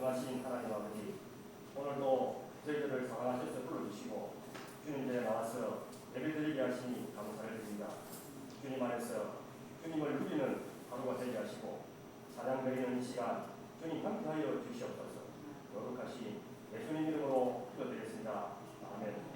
전능하신 하나님 아버지, 오늘도 저희들을 사랑하셔서 불러주시고 주님께 나와서 예배드리게 하시니 감사를 드립니다. 주님 안에서 주님을 누리는 하루가 되게 하시고 찬양드리는 이 시간 주님 함께하여 주시옵소서. 거룩하신 예수님 이름으로 기도드리겠습니다. 아멘.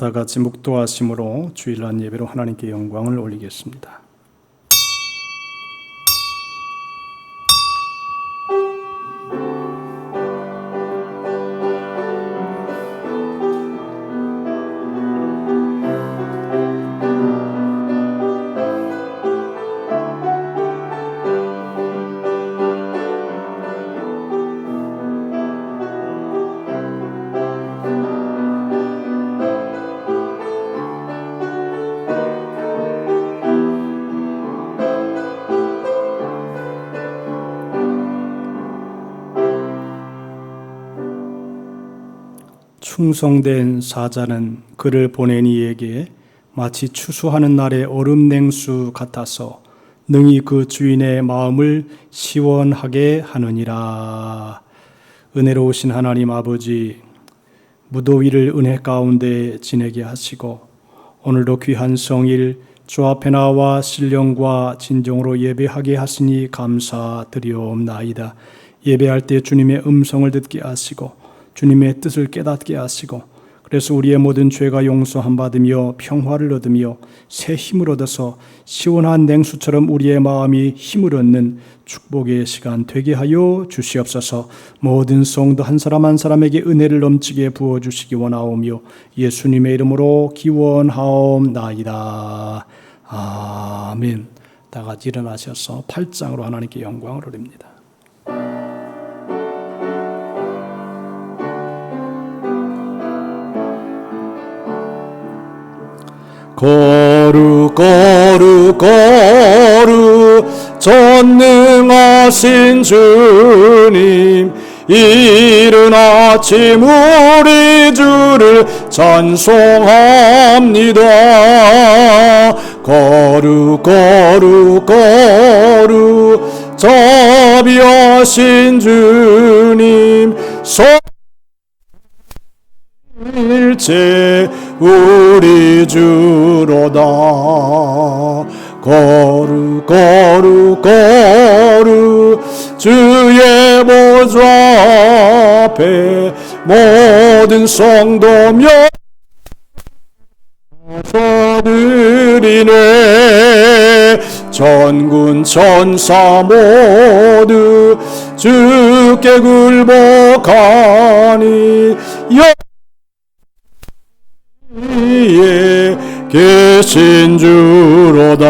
다 같이 묵도하심으로 주일날 예배로 하나님께 영광을 올리겠습니다. 충성된 사자는 그를 보낸 이에게 마치 추수하는 날의 얼음 냉수 같아서 능히 그 주인의 마음을 시원하게 하느니라. 은혜로우신 하나님 아버지, 무더위를 은혜 가운데 지내게 하시고 오늘도 귀한 성일 주 앞에 나와 신령과 진정으로 예배하게 하시니 감사드리옵나이다. 예배할 때 주님의 음성을 듣게 하시고 주님의 뜻을 깨닫게 하시고 그래서 우리의 모든 죄가 용서함 받으며 평화를 얻으며 새 힘을 얻어서 시원한 냉수처럼 우리의 마음이 힘을 얻는 축복의 시간 되게 하여 주시옵소서. 모든 성도 한 사람 한 사람에게 은혜를 넘치게 부어주시기 원하오며 예수님의 이름으로 기원하옵나이다. 아멘. 다 같이 일어나셔서 8장으로 하나님께 영광을 올립니다. 거룩 거룩 거룩 전능하신 주님, 이른 아침 우리 주를 찬송합니다. 거룩 거룩 거룩 자비하신 주님, 일체 우리 주로다. 거룩 거룩 거룩 주의 보좌 앞에 모든 성도며 드리네. 전군 천사 모두 주께 굴복하니 위에 계신 주로다.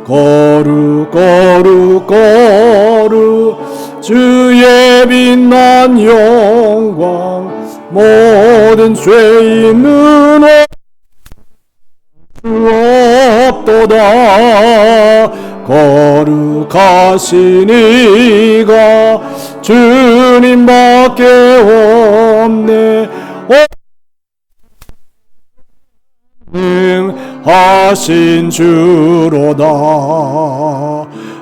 거룩 거룩 거룩 주의 빛난 영광 모든 죄인은 없도다. 거룩하신 이가 주님밖에 없네. 하신 주로다.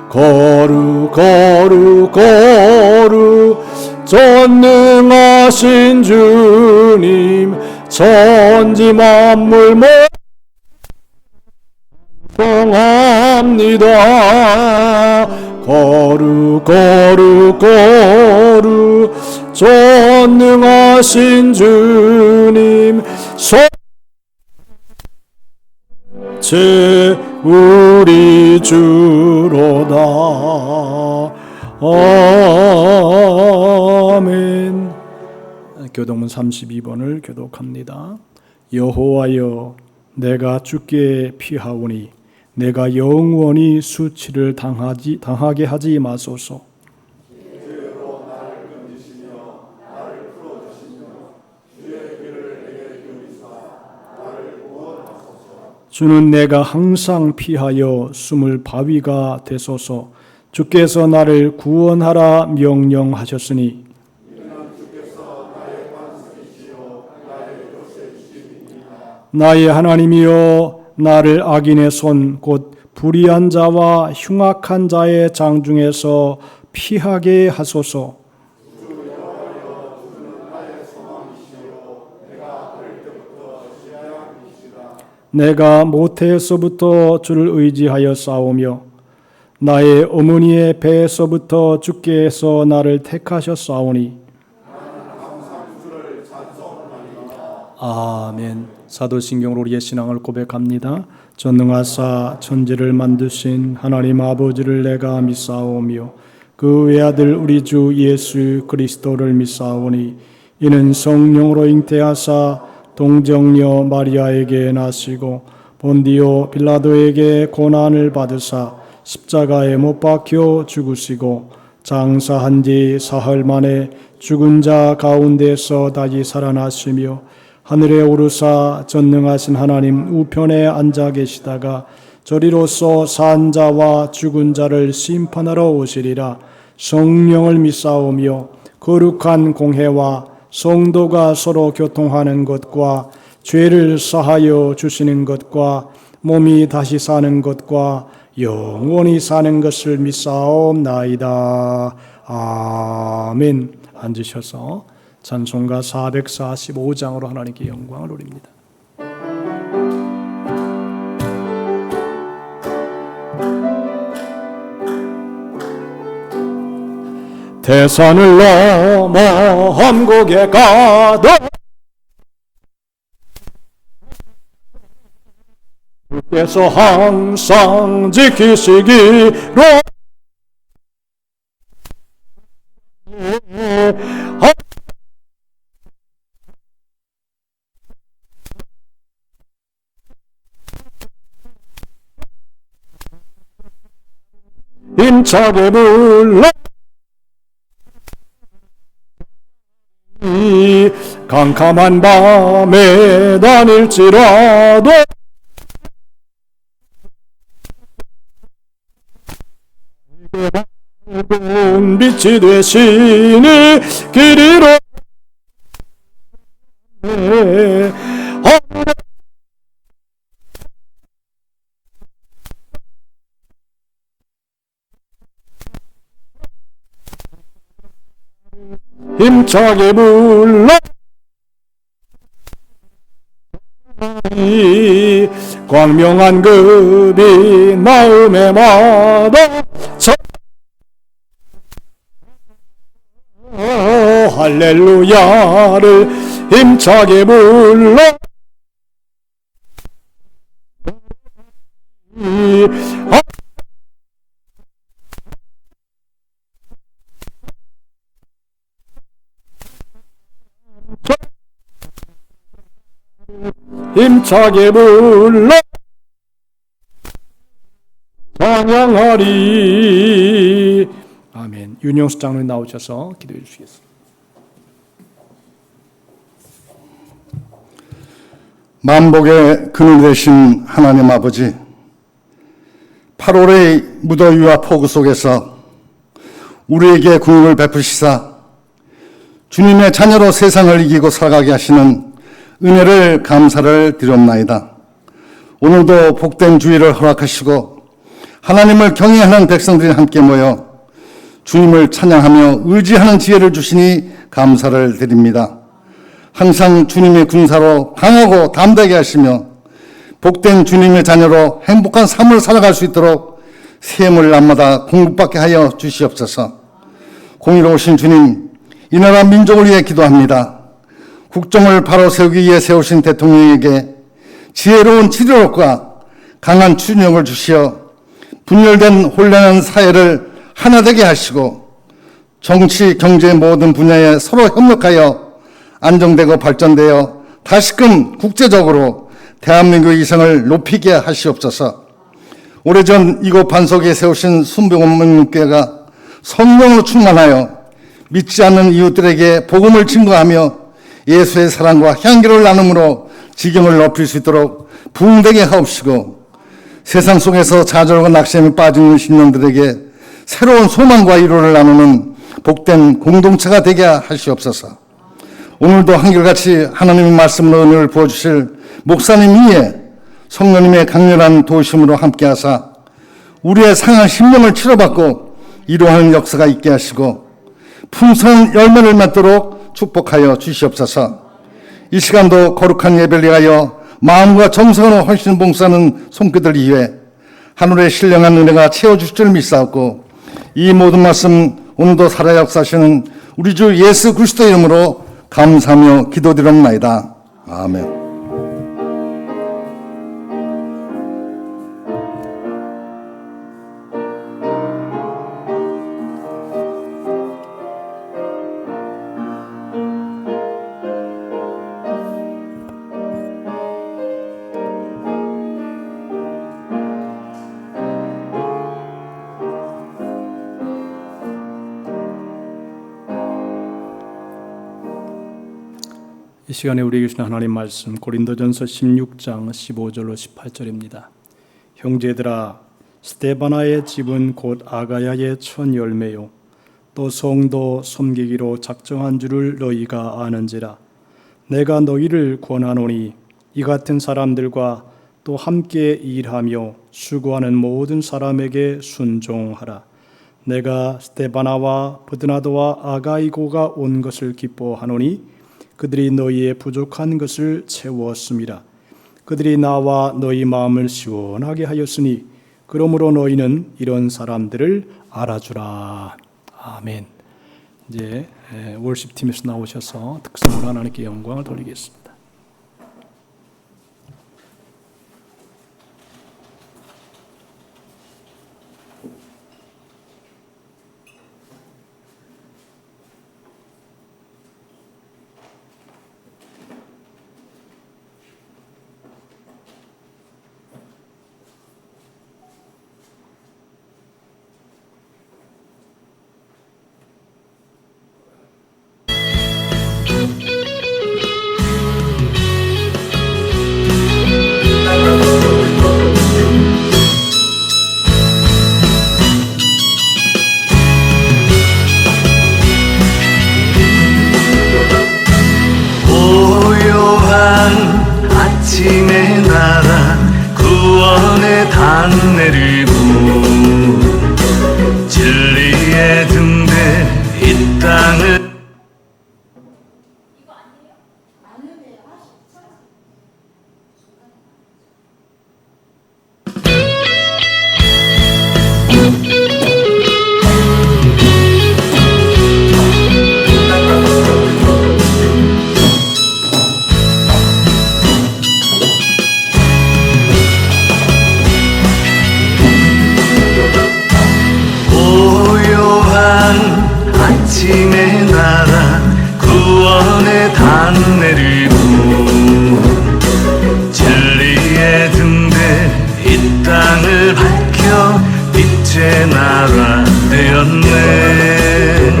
거룩 거룩 거룩 전능하신 주님, 천지 만물 모성합니다. 거룩 거룩 거룩 전능하신 주님, 제 우리 주로다. 아멘. 교독문 32번을 교독합니다. 여호와여, 내가 주께 피하오니 내가 영원히 수치를 당하게 하지 마소서. 주는 내가 항상 피하여 숨을 바위가 되소서. 주께서 나를 구원하라 명령하셨으니 나의 하나님이여 나를 악인의 손 곧 불의한 자와 흉악한 자의 장중에서 피하게 하소서. 내가 모태에서부터 주를 의지하여 싸우며 나의 어머니의 배에서부터 주께서 나를 택하셨사오니 아멘. 사도신경으로 우리의 신앙을 고백합니다. 전능하사 천지를 만드신 하나님 아버지를 내가 믿사오며 그 외아들 우리 주 예수 그리스도를 믿사오니 이는 성령으로 잉태하사 동정녀 마리아에게 나시고 본디오 빌라도에게 고난을 받으사 십자가에 못 박혀 죽으시고 장사한 지 사흘 만에 죽은 자 가운데서 다시 살아나시며 하늘에 오르사 전능하신 하나님 우편에 앉아 계시다가 저리로서 산 자와 죽은 자를 심판하러 오시리라. 성령을 믿사오며 거룩한 공회와 성도가 서로 교통하는 것과 죄를 사하여 주시는 것과 몸이 다시 사는 것과 영원히 사는 것을 믿사옵나이다. 아멘. 앉으셔서 찬송가 445장으로 하나님께 영광을 올립니다. 대산을 넘어 한국에 가도 주께서 항상 지키시기로 힘차게 불러 캄캄한 밤에 다닐지라도 빛이 되시니 길이로 힘차게 불러 광명한 급이 마음에 마다 할렐루야를 힘차게 불러 힘차게 불러 찬양하리. 아멘. 윤영수 장로님 나오셔서 기도해 주시겠습니다. 만복의 그늘 되신 하나님 아버지, 8월의 무더위와 폭우 속에서 우리에게 구원을 베푸시사 주님의 자녀로 세상을 이기고 살아가게 하시는 은혜를 감사를 드렸나이다. 오늘도 복된 주일을 허락하시고 하나님을 경외하는 백성들이 함께 모여 주님을 찬양하며 의지하는 지혜를 주시니 감사를 드립니다. 항상 주님의 군사로 강하고 담대하게 하시며 복된 주님의 자녀로 행복한 삶을 살아갈 수 있도록 세물 날마다 공급받게 하여 주시옵소서. 공의로우신 주님, 이 나라 민족을 위해 기도합니다. 국정을 바로 세우기 위해 세우신 대통령에게 지혜로운 지도력과 강한 추진력을 주시어 분열된 혼란한 사회를 하나 되게 하시고 정치, 경제 모든 분야에 서로 협력하여 안정되고 발전되어 다시금 국제적으로 대한민국의 위상을 높이게 하시옵소서. 오래전 이곳 반석에 세우신 순복음교회가 성령으로 충만하여 믿지 않는 이웃들에게 복음을 증거하며 예수의 사랑과 향기를 나눔으로 지경을 높일 수 있도록 부흥되게 하옵시고 세상 속에서 좌절과 낙심에 빠지는 신령들에게 새로운 소망과 위로를 나누는 복된 공동체가 되게 하시옵소서. 오늘도 한결같이 하나님의 말씀으로 은혜를 부어주실 목사님 위에 성령님의 강렬한 도우심으로 함께하사 우리의 상한 심령을 치료받고 이루어하는 역사가 있게 하시고 풍성한 열매를 맺도록 축복하여 주시옵소서. 이 시간도 거룩한 예배를 위하여 마음과 정성으로 헌신 봉사하는 손길들 위해 하늘의 신령한 은혜가 채워주실 줄 믿사옵고 이 모든 말씀 오늘도 살아 역사하시는 우리 주 예수 그리스도 이름으로 감사하며 기도드립니다. 아멘. 이 시간에 우리에게 주신 하나님 말씀 고린도전서 16장 15절로 18절입니다. 형제들아, 스데바나의 집은 곧 아가야의 첫 열매요 또 성도 섬기기로 작정한 줄을 너희가 아는지라. 내가 너희를 권하노니 이 같은 사람들과 또 함께 일하며 수고하는 모든 사람에게 순종하라. 내가 스데바나와 브드나도와 아가이고가 온 것을 기뻐하노니 그들이 너희의 부족한 것을 채웠습니다. 그들이 나와 너희 마음을 시원하게 하였으니 그러므로 너희는 이런 사람들을 알아주라. 아멘. 이제 월십팀에서 나오셔서 특성으로 하나님께 영광을 돌리겠습니다. 아침의 나라 구원의 단 내리고 진리의 등대 이 땅을 아침의 나라 구원의 단 내리고 진리의 등대 이 땅을 밝혀 빛의 나라 되었네.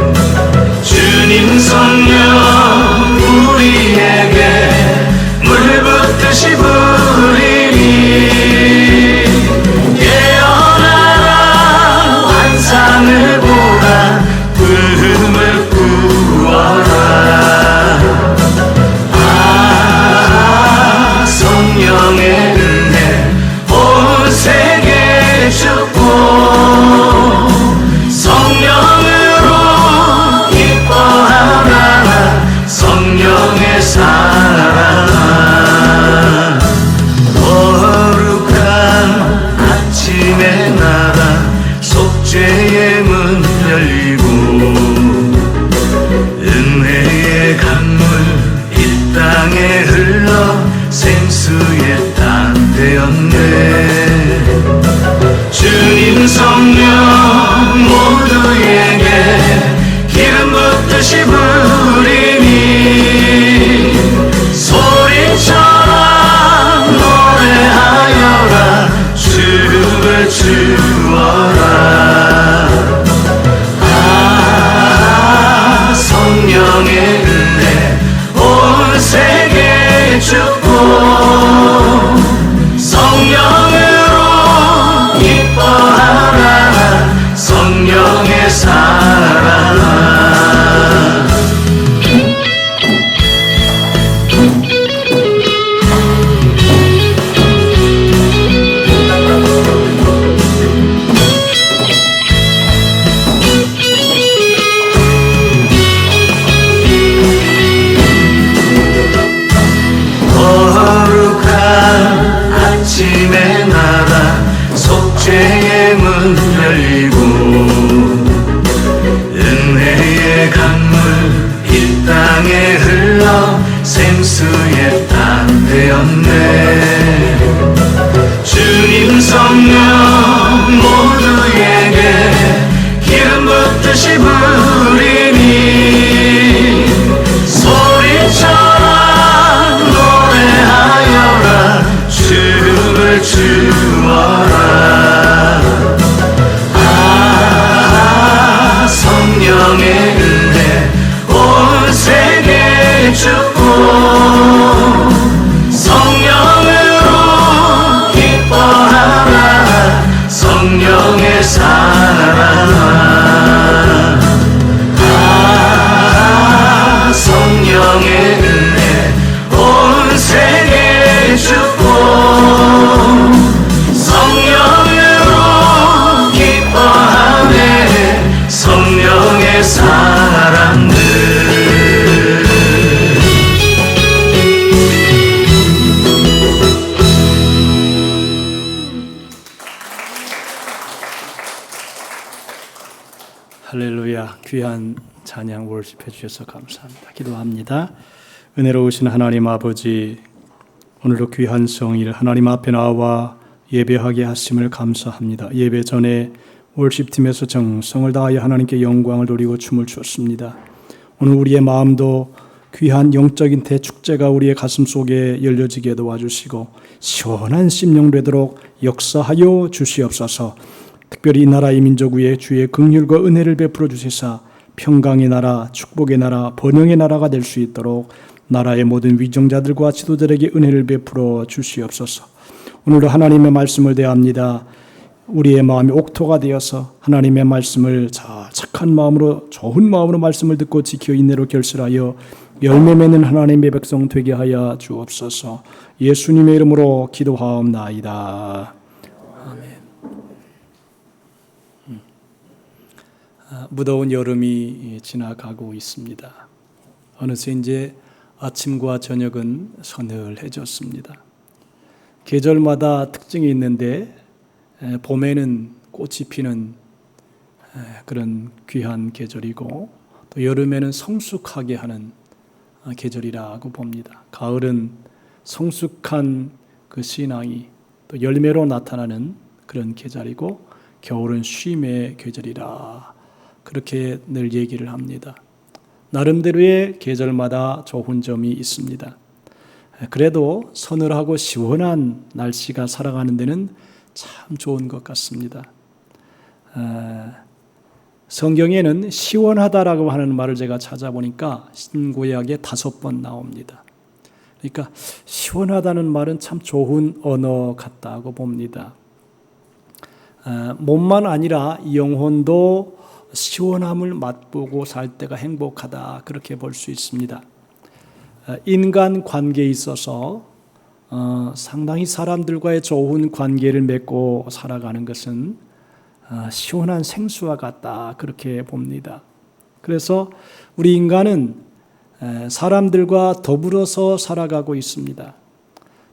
주님 성령 우리에게 물 붓듯이 부리니 깨어나라 환상을 보라 꿈을 꾸어라. 성령의 은혜 온 세계에 줍고 성령으로 기뻐하라. 성령의 사랑 거룩한 아침의 나라 속죄의 문 열리고 은혜의 강물 이 땅에 흘러 생수의 땅 되었네. 주님 성령 모두에게 기름 붓듯이 부리니 소리처럼 노래하여라. 주를 주어라. 성령의 은혜 온 세계에 줍고 성령으로 기뻐하라. 성령의 사랑 할렐루야. 귀한 찬양 월십해 주셔서 감사합니다. 기도합니다. 은혜로우신 하나님 아버지, 오늘도 귀한 성일 하나님 앞에 나와 예배하게 하심을 감사합니다. 예배 전에 월십팀에서 정성을 다하여 하나님께 영광을 돌리고 춤을 추었습니다. 오늘 우리의 마음도 귀한 영적인 대축제가 우리의 가슴 속에 열려지게 도와주시고 시원한 심령 되도록 역사하여 주시옵소서. 특별히 이 나라의 민족 위에 주의 긍휼과 은혜를 베풀어 주시사 평강의 나라, 축복의 나라, 번영의 나라가 될 수 있도록 나라의 모든 위정자들과 지도자들에게 은혜를 베풀어 주시옵소서. 오늘도 하나님의 말씀을 대합니다. 우리의 마음이 옥토가 되어서 하나님의 말씀을 착한 마음으로, 좋은 마음으로 말씀을 듣고 지켜 인내로 결실하여 열매 맺는 하나님의 백성 되게 하여 주옵소서. 예수님의 이름으로 기도하옵나이다. 무더운 여름이 지나가고 있습니다. 어느새 이제 아침과 저녁은 서늘해졌습니다. 계절마다 특징이 있는데 봄에는 꽃이 피는 그런 귀한 계절이고 또 여름에는 성숙하게 하는 계절이라고 봅니다. 가을은 성숙한 그 신앙이 또 열매로 나타나는 그런 계절이고 겨울은 쉼의 계절이라 그렇게 늘 얘기를 합니다. 나름대로의 계절마다 좋은 점이 있습니다. 그래도 서늘하고 시원한 날씨가 살아가는 데는 참 좋은 것 같습니다. 성경에는 시원하다라고 하는 말을 제가 찾아보니까 신구약에 5번 나옵니다. 그러니까 시원하다는 말은 참 좋은 언어 같다고 봅니다. 몸만 아니라 영혼도 시원함을 맛보고 살 때가 행복하다, 그렇게 볼 수 있습니다. 인간 관계에 있어서 상당히 사람들과의 좋은 관계를 맺고 살아가는 것은 시원한 생수와 같다, 그렇게 봅니다. 그래서 우리 인간은 사람들과 더불어서 살아가고 있습니다.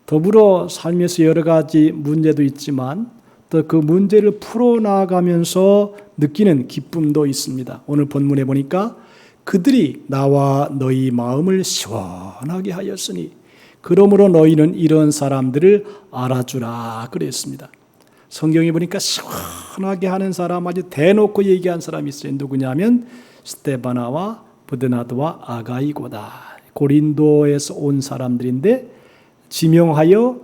더불어 살면서 여러 가지 문제도 있지만 또 그 문제를 풀어나가면서 느끼는 기쁨도 있습니다. 오늘 본문에 보니까 그들이 나와 너희 마음을 시원하게 하였으니 그러므로 너희는 이런 사람들을 알아주라 그랬습니다. 성경에 보니까 시원하게 하는 사람, 아주 대놓고 얘기한 사람이 있어요. 누구냐면 스데바나와 브드나드와 아가이고다. 고린도에서 온 사람들인데 지명하여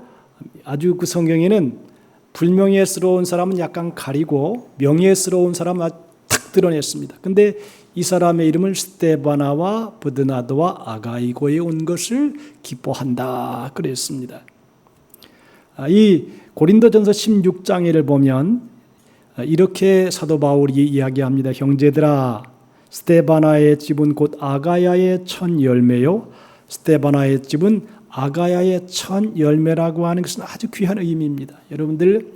아주 그 성경에는 불명예스러운 사람은 약간 가리고 명예스러운 사람은 탁 드러냈습니다. 근데 이 사람의 이름을 스데바나와 브드나드와 아가이고에 온 것을 기뻐한다 그랬습니다. 이 고린도전서 16장을 보면 이렇게 사도 바울이 이야기합니다. 형제들아, 스데바나의 집은 곧 아가야의 첫 열매요, 스데바나의 집은 아가야의 첫 열매라고 하는 것은 아주 귀한 의미입니다. 여러분들,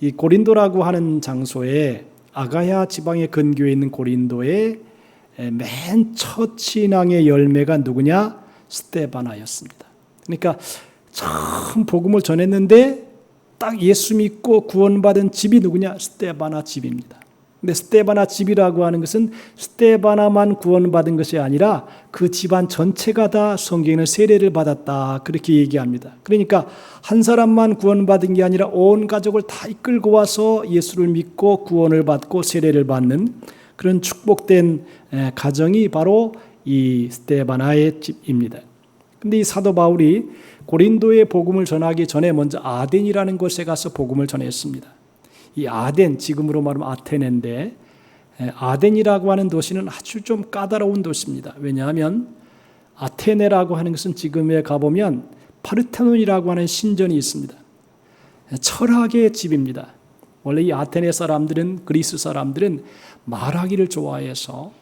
이 고린도라고 하는 장소에 아가야 지방의 근교에 있는 고린도의 맨 첫 신앙의 열매가 누구냐? 스데바나였습니다. 그러니까 처음 복음을 전했는데 딱 예수 믿고 구원받은 집이 누구냐? 스데바나 집입니다. 근데 스데바나 집이라고 하는 것은 스데바나만 구원받은 것이 아니라 그 집안 전체가 다 성경에는 세례를 받았다, 그렇게 얘기합니다. 그러니까 한 사람만 구원받은 게 아니라 온 가족을 다 이끌고 와서 예수를 믿고 구원을 받고 세례를 받는 그런 축복된 가정이 바로 이 스데바나의 집입니다. 근데 이 사도 바울이 고린도에 복음을 전하기 전에 먼저 아덴이라는 곳에 가서 복음을 전했습니다. 이 아덴, 지금으로 말하면 아테네인데, 아덴이라고 하는 도시는 아주 좀 까다로운 도시입니다. 왜냐하면 아테네라고 하는 것은 지금에 가보면 파르테논이라고 하는 신전이 있습니다. 철학의 집입니다. 원래 이 아테네 사람들은, 그리스 사람들은 말하기를 좋아해서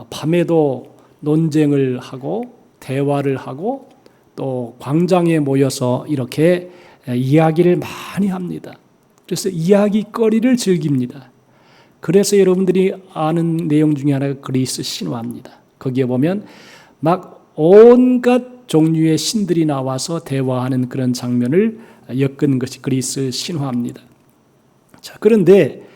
밤에도 논쟁을 하고 대화를 하고 또 광장에 모여서 이렇게 이야기를 많이 합니다. 그래서 이야기거리를 즐깁니다. 그래서 여러분들이 아는 내용 중에 하나가 그리스 신화입니다. 거기에 보면 막 온갖 종류의 신들이 나와서 대화하는 그런 장면을 엮은 것이 그리스 신화입니다. 자, 그런데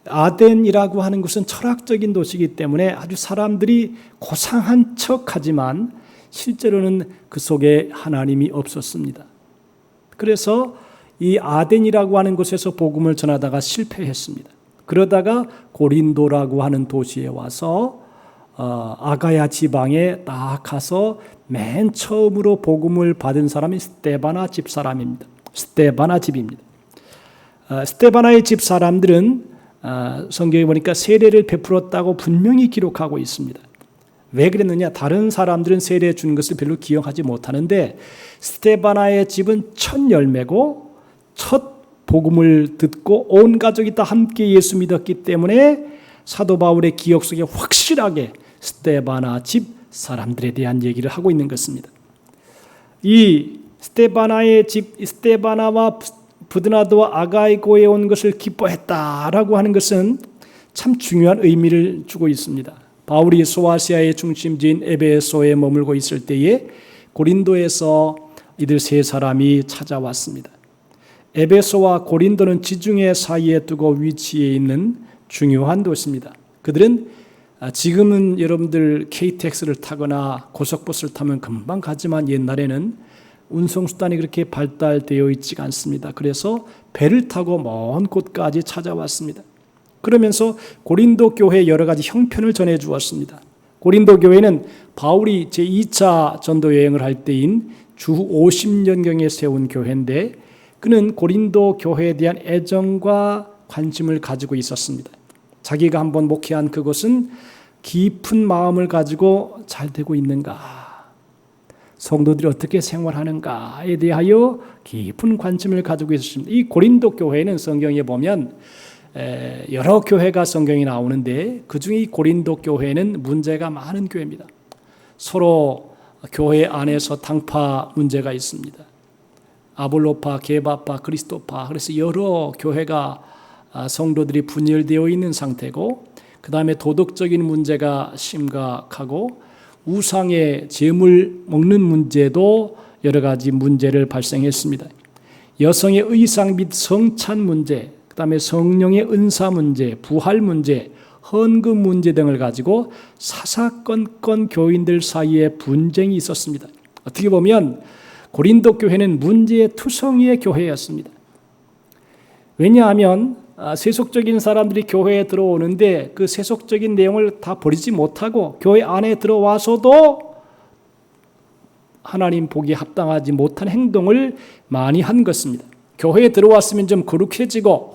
아덴이라고 하는 곳은 철학적인 도시이기 때문에 아주 사람들이 고상한 척하지만 실제로는 그 속에 하나님이 없었습니다. 그래서 이 아덴이라고 하는 곳에서 복음을 전하다가 실패했습니다. 그러다가 고린도라고 하는 도시에 와서 아가야 지방에 딱 가서 맨 처음으로 복음을 받은 사람이 스데바나 집 사람입니다. 스데바나 집입니다. 스데바나의 집 사람들은 성경에 보니까 세례를 베풀었다고 분명히 기록하고 있습니다. 왜 그랬느냐? 다른 사람들은 세례 준 것을 별로 기억하지 못하는데 스데바나의 집은 첫 열매고 첫 복음을 듣고 온 가족이 다 함께 예수 믿었기 때문에 사도 바울의 기억 속에 확실하게 스데바나 집 사람들에 대한 얘기를 하고 있는 것입니다. 이 스데바나의 집, 스데바나와 부드나도와 아가이고에 온 것을 기뻐했다라고 하는 것은 참 중요한 의미를 주고 있습니다. 바울이 소아시아의 중심지인 에베소에 머물고 있을 때에 고린도에서 이들 세 사람이 찾아왔습니다. 에베소와 고린도는 지중해 사이에 두고 위치해 있는 중요한 도시입니다. 그들은 지금은 여러분들 KTX를 타거나 고속버스를 타면 금방 가지만 옛날에는 운송수단이 그렇게 발달되어 있지가 않습니다. 그래서 배를 타고 먼 곳까지 찾아왔습니다. 그러면서 고린도 교회의 여러 가지 형편을 전해 주었습니다. 고린도 교회는 바울이 제2차 전도 여행을 할 때인 주 50년경에 세운 교회인데 그는 고린도 교회에 대한 애정과 관심을 가지고 있었습니다. 자기가 한번 목회한 그곳은 깊은 마음을 가지고 잘 되고 있는가, 성도들이 어떻게 생활하는가에 대하여 깊은 관심을 가지고 있었습니다. 이 고린도 교회는 성경에 보면 여러 교회가 성경에 나오는데 그중에 이 고린도 교회는 문제가 많은 교회입니다. 서로 교회 안에서 당파 문제가 있습니다. 아볼로파, 게바파, 그리스도파, 그래서 여러 교회가 성도들이 분열되어 있는 상태고 그 다음에 도덕적인 문제가 심각하고 우상의 제물 먹는 문제도 여러 가지 문제를 발생했습니다. 여성의 의상 및 성찬 문제, 그 다음에 성령의 은사 문제, 부활 문제, 헌금 문제 등을 가지고 사사건건 교인들 사이에 분쟁이 있었습니다. 어떻게 보면 고린도 교회는 문제의 투성이의 교회였습니다. 왜냐하면 세속적인 사람들이 교회에 들어오는데 그 세속적인 내용을 다 버리지 못하고 교회 안에 들어와서도 하나님 보기에 합당하지 못한 행동을 많이 한 것입니다. 교회에 들어왔으면 좀 거룩해지고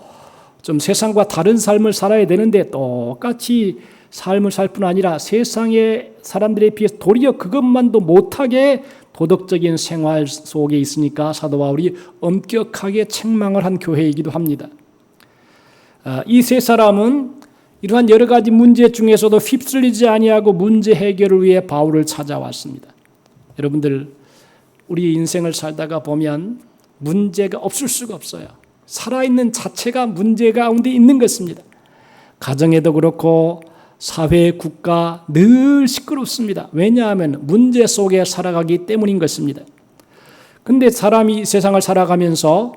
좀 세상과 다른 삶을 살아야 되는데 똑같이 삶을 살 뿐 아니라 세상의 사람들에 비해서 도리어 그것만도 못하게 도덕적인 생활 속에 있으니까 사도 바울이 엄격하게 책망을 한 교회이기도 합니다. 이 세 사람은 이러한 여러 가지 문제 중에서도 휩쓸리지 아니하고 문제 해결을 위해 바울을 찾아왔습니다. 여러분들 우리 인생을 살다가 보면 문제가 없을 수가 없어요. 살아있는 자체가 문제 가운데 있는 것입니다. 가정에도 그렇고 사회, 국가 늘 시끄럽습니다. 왜냐하면 문제 속에 살아가기 때문인 것입니다. 그런데 사람이 세상을 살아가면서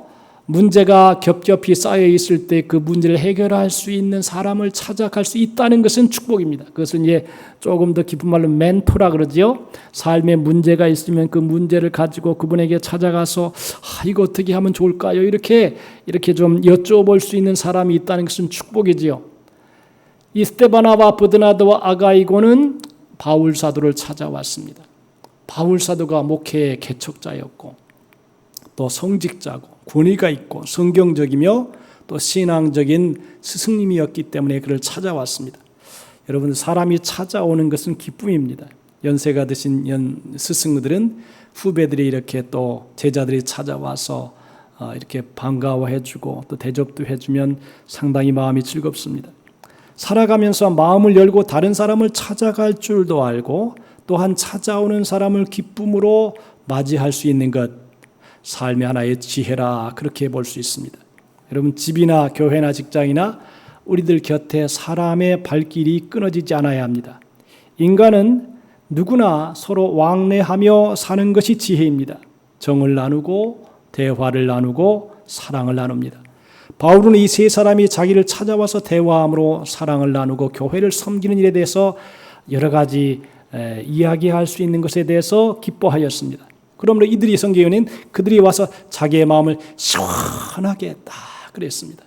문제가 겹겹이 쌓여 있을 때 그 문제를 해결할 수 있는 사람을 찾아갈 수 있다는 것은 축복입니다. 그것은 이제 조금 더 깊은 말로 멘토라 그러죠. 삶에 문제가 있으면 그 문제를 가지고 그분에게 찾아가서 이거 어떻게 하면 좋을까요? 이렇게 좀 여쭤볼 수 있는 사람이 있다는 것은 축복이지요. 이 스데바나와 부드나도와 아가이고는 바울 사도를 찾아왔습니다. 바울 사도가 목회의 개척자였고 또 성직자고 권위가 있고 성경적이며 또 신앙적인 스승님이었기 때문에 그를 찾아왔습니다. 여러분 사람이 찾아오는 것은 기쁨입니다. 연세가 드신 스승들은 후배들이 이렇게 또 제자들이 찾아와서 이렇게 반가워해주고 또 대접도 해주면 상당히 마음이 즐겁습니다. 살아가면서 마음을 열고 다른 사람을 찾아갈 줄도 알고 또한 찾아오는 사람을 기쁨으로 맞이할 수 있는 것, 삶의 하나의 지혜라 그렇게 볼 수 있습니다. 여러분 집이나 교회나 직장이나 우리들 곁에 사람의 발길이 끊어지지 않아야 합니다. 인간은 누구나 서로 왕래하며 사는 것이 지혜입니다. 정을 나누고 대화를 나누고 사랑을 나눕니다. 바울은 이 세 사람이 자기를 찾아와서 대화함으로 사랑을 나누고 교회를 섬기는 일에 대해서 여러 가지 이야기할 수 있는 것에 대해서 기뻐하였습니다. 그러므로 이들이 성경에는 그들이 와서 자기의 마음을 시원하게 했다 그랬습니다.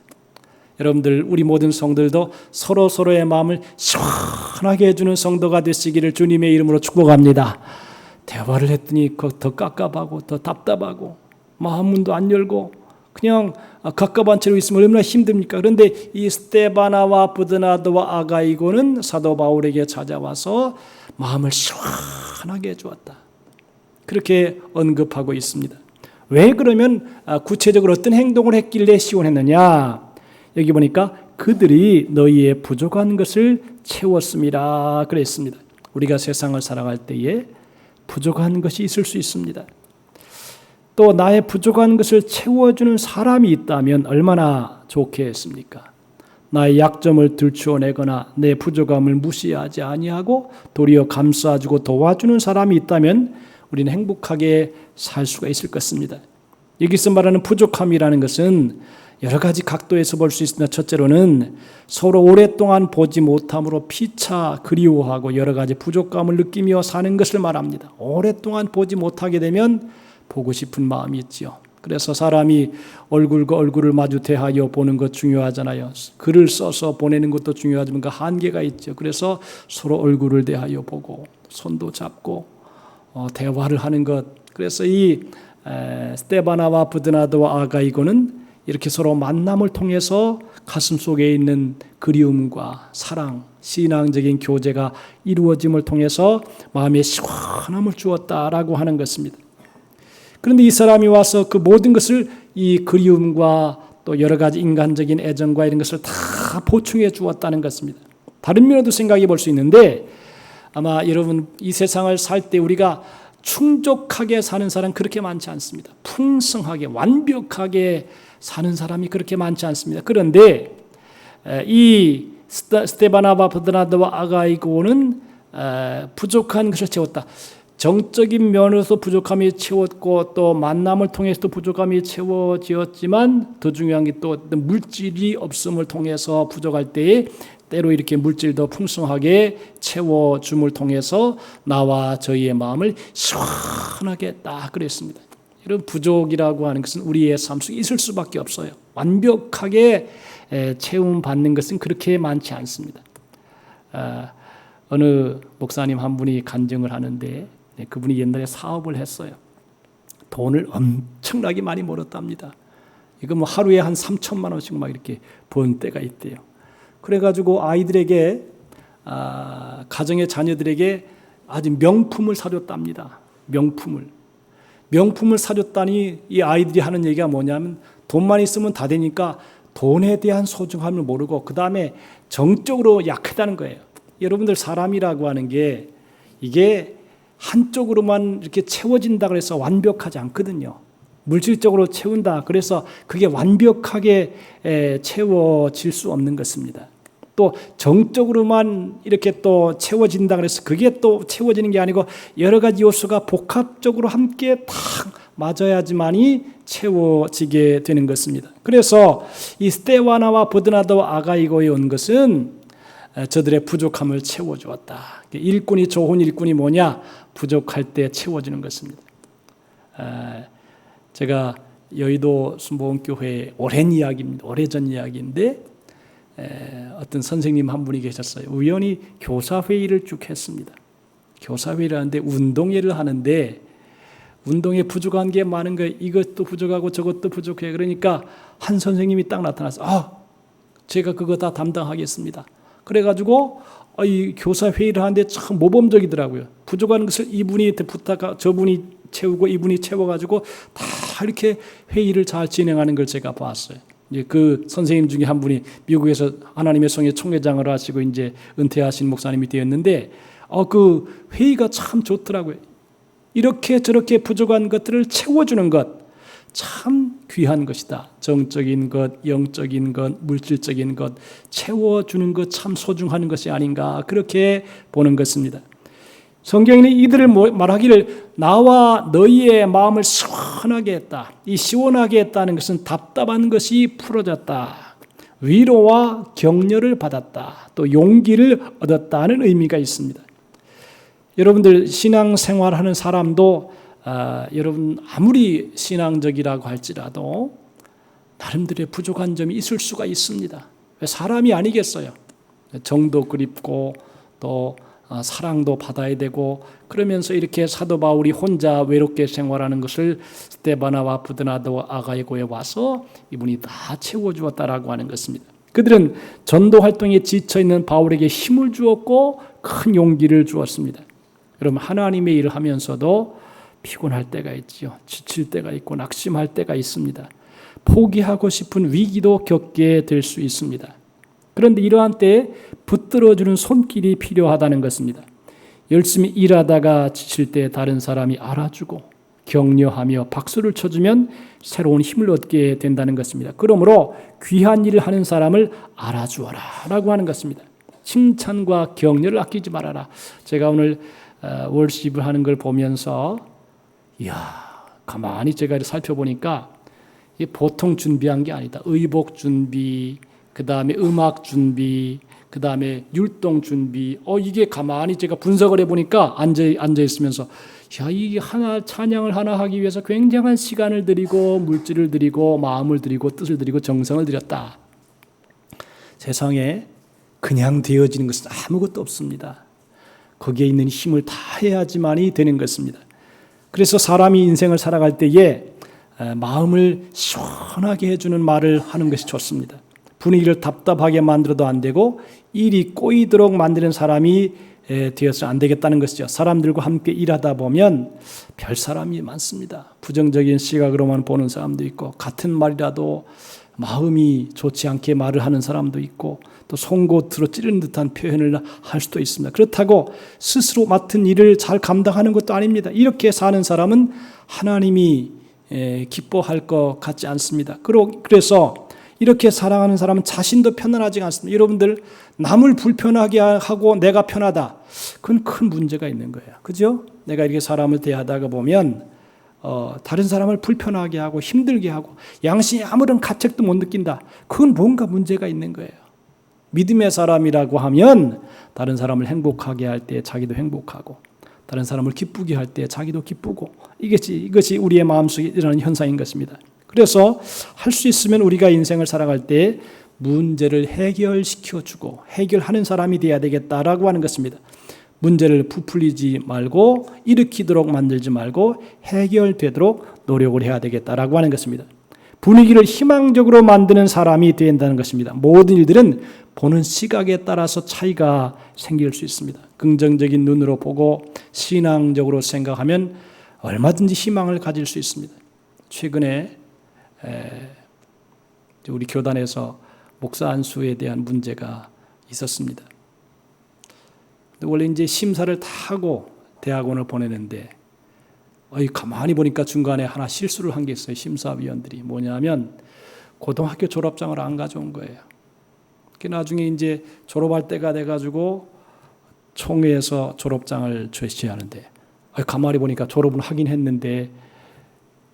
여러분들 우리 모든 성들도 서로의 마음을 시원하게 해주는 성도가 되시기를 주님의 이름으로 축복합니다. 대화를 했더니 더 깝깝하고 더 답답하고 마음 문도 안 열고 그냥 갑갑한 채로 있으면 얼마나 힘듭니까? 그런데 이 스데바나와 브드나도와 아가이고는 사도 바울에게 찾아와서 마음을 시원하게 해주었다. 그렇게 언급하고 있습니다. 왜 그러면 구체적으로 어떤 행동을 했길래 시원했느냐? 여기 보니까 그들이 너희의 부족한 것을 채웠습니다. 그랬습니다. 우리가 세상을 살아갈 때에 부족한 것이 있을 수 있습니다. 또 나의 부족한 것을 채워주는 사람이 있다면 얼마나 좋겠습니까? 나의 약점을 들추어내거나 내 부족함을 무시하지 아니하고 도리어 감싸주고 도와주는 사람이 있다면 우리는 행복하게 살 수가 있을 것입니다. 여기서 말하는 부족함이라는 것은 여러 가지 각도에서 볼 수 있으나 첫째로는 서로 오랫동안 보지 못함으로 피차 그리워하고 여러 가지 부족감을 느끼며 사는 것을 말합니다. 오랫동안 보지 못하게 되면 보고 싶은 마음이 있지요. 그래서 사람이 얼굴과 얼굴을 마주 대하여 보는 것 중요하잖아요. 글을 써서 보내는 것도 중요하지만 그 한계가 있죠. 그래서 서로 얼굴을 대하여 보고 손도 잡고 대화를 하는 것. 그래서 이 스데바나와 브드나도와 아가이고는 이렇게 서로 만남을 통해서 가슴 속에 있는 그리움과 사랑, 신앙적인 교제가 이루어짐을 통해서 마음에 시원함을 주었다라고 하는 것입니다. 그런데 이 사람이 와서 그 모든 것을 이 그리움과 또 여러 가지 인간적인 애정과 이런 것을 다 보충해 주었다는 것입니다. 다른 면에도 생각해 볼 수 있는데 아마 여러분 이 세상을 살 때 우리가 충족하게 사는 사람 그렇게 많지 않습니다. 풍성하게 완벽하게 사는 사람이 그렇게 많지 않습니다. 그런데 이 스데바나와 브드나도와 아가이고는 부족한 것을 채웠다. 정적인 면에서 부족함이 채웠고 또 만남을 통해서도 부족함이 채워지었지만 더 중요한 게 또 물질이 없음을 통해서 부족할 때에 때로 이렇게 물질도 풍성하게 채워줌을 통해서 나와 저희의 마음을 시원하게 했다 그랬습니다. 이런 부족이라고 하는 것은 우리의 삶 속에 있을 수밖에 없어요. 완벽하게 채움받는 것은 그렇게 많지 않습니다. 어느 목사님 한 분이 간증을 하는데 그분이 옛날에 사업을 했어요. 돈을 엄청나게 많이 벌었답니다. 이거 뭐 하루에 한 3천만 원씩 막 이렇게 번 때가 있대요. 그래가지고 아이들에게 가정의 자녀들에게 아주 명품을 사줬답니다. 명품을 사줬다니 이 아이들이 하는 얘기가 뭐냐면 돈만 있으면 다 되니까 돈에 대한 소중함을 모르고 그 다음에 정적으로 약하다는 거예요. 여러분들 사람이라고 하는 게 이게 한쪽으로만 이렇게 채워진다 그래서 완벽하지 않거든요. 물질적으로 채운다 그래서 그게 완벽하게 채워질 수 없는 것입니다. 또 정적으로만 이렇게 또 채워진다 그래서 그게 또 채워지는 게 아니고 여러 가지 요소가 복합적으로 함께 딱 맞아야지만이 채워지게 되는 것입니다. 그래서 이 스데바나와 브드나도와 아가이고에 온 것은 저들의 부족함을 채워주었다. 일꾼이 좋은 일꾼이 뭐냐? 부족할 때 채워주는 것입니다. 제가 여의도 순복음교회 오랜 이야기입니다. 오래전 이야기인데 어떤 선생님 한 분이 계셨어요. 우연히 교사회의를 쭉 했습니다. 교사회의를 하는데 운동회를 하는데 운동에 부족한 게 많은 거예요. 이것도 부족하고 저것도 부족해. 그러니까 한 선생님이 딱 나타나서 제가 그거 다 담당하겠습니다. 그래가지고 이 교사회의를 하는데 참 모범적이더라고요. 부족한 것을 이분이 부탁, 저분이 채우고 이분이 채워가지고 다 이렇게 회의를 잘 진행하는 걸 제가 봤어요. 이제 그 선생님 중에 한 분이 미국에서 하나님의 성회 총회장을 하시고 이제 은퇴하신 목사님이 되었는데 그 회의가 참 좋더라고요. 이렇게 저렇게 부족한 것들을 채워주는 것 참 귀한 것이다. 정적인 것, 영적인 것, 물질적인 것 채워주는 것 참 소중한 것이 아닌가 그렇게 보는 것입니다. 성경에는 이들을 말하기를 나와 너희의 마음을 시원하게 했다. 이 시원하게 했다는 것은 답답한 것이 풀어졌다. 위로와 격려를 받았다. 또 용기를 얻었다는 의미가 있습니다. 여러분들 신앙생활하는 사람도 여러분 아무리 신앙적이라고 할지라도 나름대로의 부족한 점이 있을 수가 있습니다. 사람이 아니겠어요. 정도 그립고 또 사랑도 받아야 되고 그러면서 이렇게 사도 바울이 혼자 외롭게 생활하는 것을 스데바나와 부드나도 아가이고에 와서 이분이 다 채워주었다라고 하는 것입니다. 그들은 전도 활동에 지쳐있는 바울에게 힘을 주었고 큰 용기를 주었습니다. 여러분 하나님의 일을 하면서도 피곤할 때가 있지요. 지칠 때가 있고 낙심할 때가 있습니다. 포기하고 싶은 위기도 겪게 될 수 있습니다. 그런데 이러한 때에 붙들어주는 손길이 필요하다는 것입니다. 열심히 일하다가 지칠 때 다른 사람이 알아주고 격려하며 박수를 쳐주면 새로운 힘을 얻게 된다는 것입니다. 그러므로 귀한 일을 하는 사람을 알아주어라 라고 하는 것입니다. 칭찬과 격려를 아끼지 말아라. 제가 오늘 월십을 하는 걸 보면서 이야 가만히 제가 살펴보니까 보통 준비한 게 아니다. 의복 준비, 그 다음에 음악 준비, 그 다음에 율동 준비. 이게 가만히 제가 분석을 해보니까 앉아 있으면서 이게 하나 찬양을 하나 하기 위해서 굉장한 시간을 들이고 물질을 들이고 마음을 들이고 뜻을 들이고 정성을 들였다. 세상에 그냥 되어지는 것은 아무것도 없습니다. 거기에 있는 힘을 다해야지만이 되는 것입니다. 그래서 사람이 인생을 살아갈 때에 마음을 시원하게 해주는 말을 하는 것이 좋습니다. 분위기를 답답하게 만들어도 안 되고 일이 꼬이도록 만드는 사람이 되어서 안 되겠다는 것이죠. 사람들과 함께 일하다 보면 별 사람이 많습니다. 부정적인 시각으로만 보는 사람도 있고 같은 말이라도 마음이 좋지 않게 말을 하는 사람도 있고 또 송곳으로 찌르는 듯한 표현을 할 수도 있습니다. 그렇다고 스스로 맡은 일을 잘 감당하는 것도 아닙니다. 이렇게 사는 사람은 하나님이 기뻐할 것 같지 않습니다. 그래서 이렇게 살아가는 사람은 자신도 편안하지 않습니다. 여러분들 남을 불편하게 하고 내가 편하다. 그건 큰 문제가 있는 거예요. 그죠? 내가 이렇게 사람을 대하다가 보면 다른 사람을 불편하게 하고 힘들게 하고 양심에 아무런 가책도 못 느낀다. 그건 뭔가 문제가 있는 거예요. 믿음의 사람이라고 하면 다른 사람을 행복하게 할 때 자기도 행복하고 다른 사람을 기쁘게 할 때 자기도 기쁘고 이것이 우리의 마음속에 일어나는 현상인 것입니다. 그래서 할 수 있으면 우리가 인생을 살아갈 때 문제를 해결시켜주고 해결하는 사람이 되어야 되겠다라고 하는 것입니다. 문제를 부풀리지 말고 일으키도록 만들지 말고 해결되도록 노력을 해야 되겠다라고 하는 것입니다. 분위기를 희망적으로 만드는 사람이 된다는 것입니다. 모든 일들은 보는 시각에 따라서 차이가 생길 수 있습니다. 긍정적인 눈으로 보고 신앙적으로 생각하면 얼마든지 희망을 가질 수 있습니다. 최근에 우리 교단에서 목사 안수에 대한 문제가 있었습니다. 원래 이제 심사를 다 하고 대학원을 보내는데 가만히 보니까 중간에 하나 실수를 한 게 있어요. 심사위원들이 뭐냐면 고등학교 졸업장을 안 가져온 거예요. 나중에 이제 졸업할 때가 돼가지고 총회에서 졸업장을 제시하는데 가만히 보니까 졸업은 하긴 했는데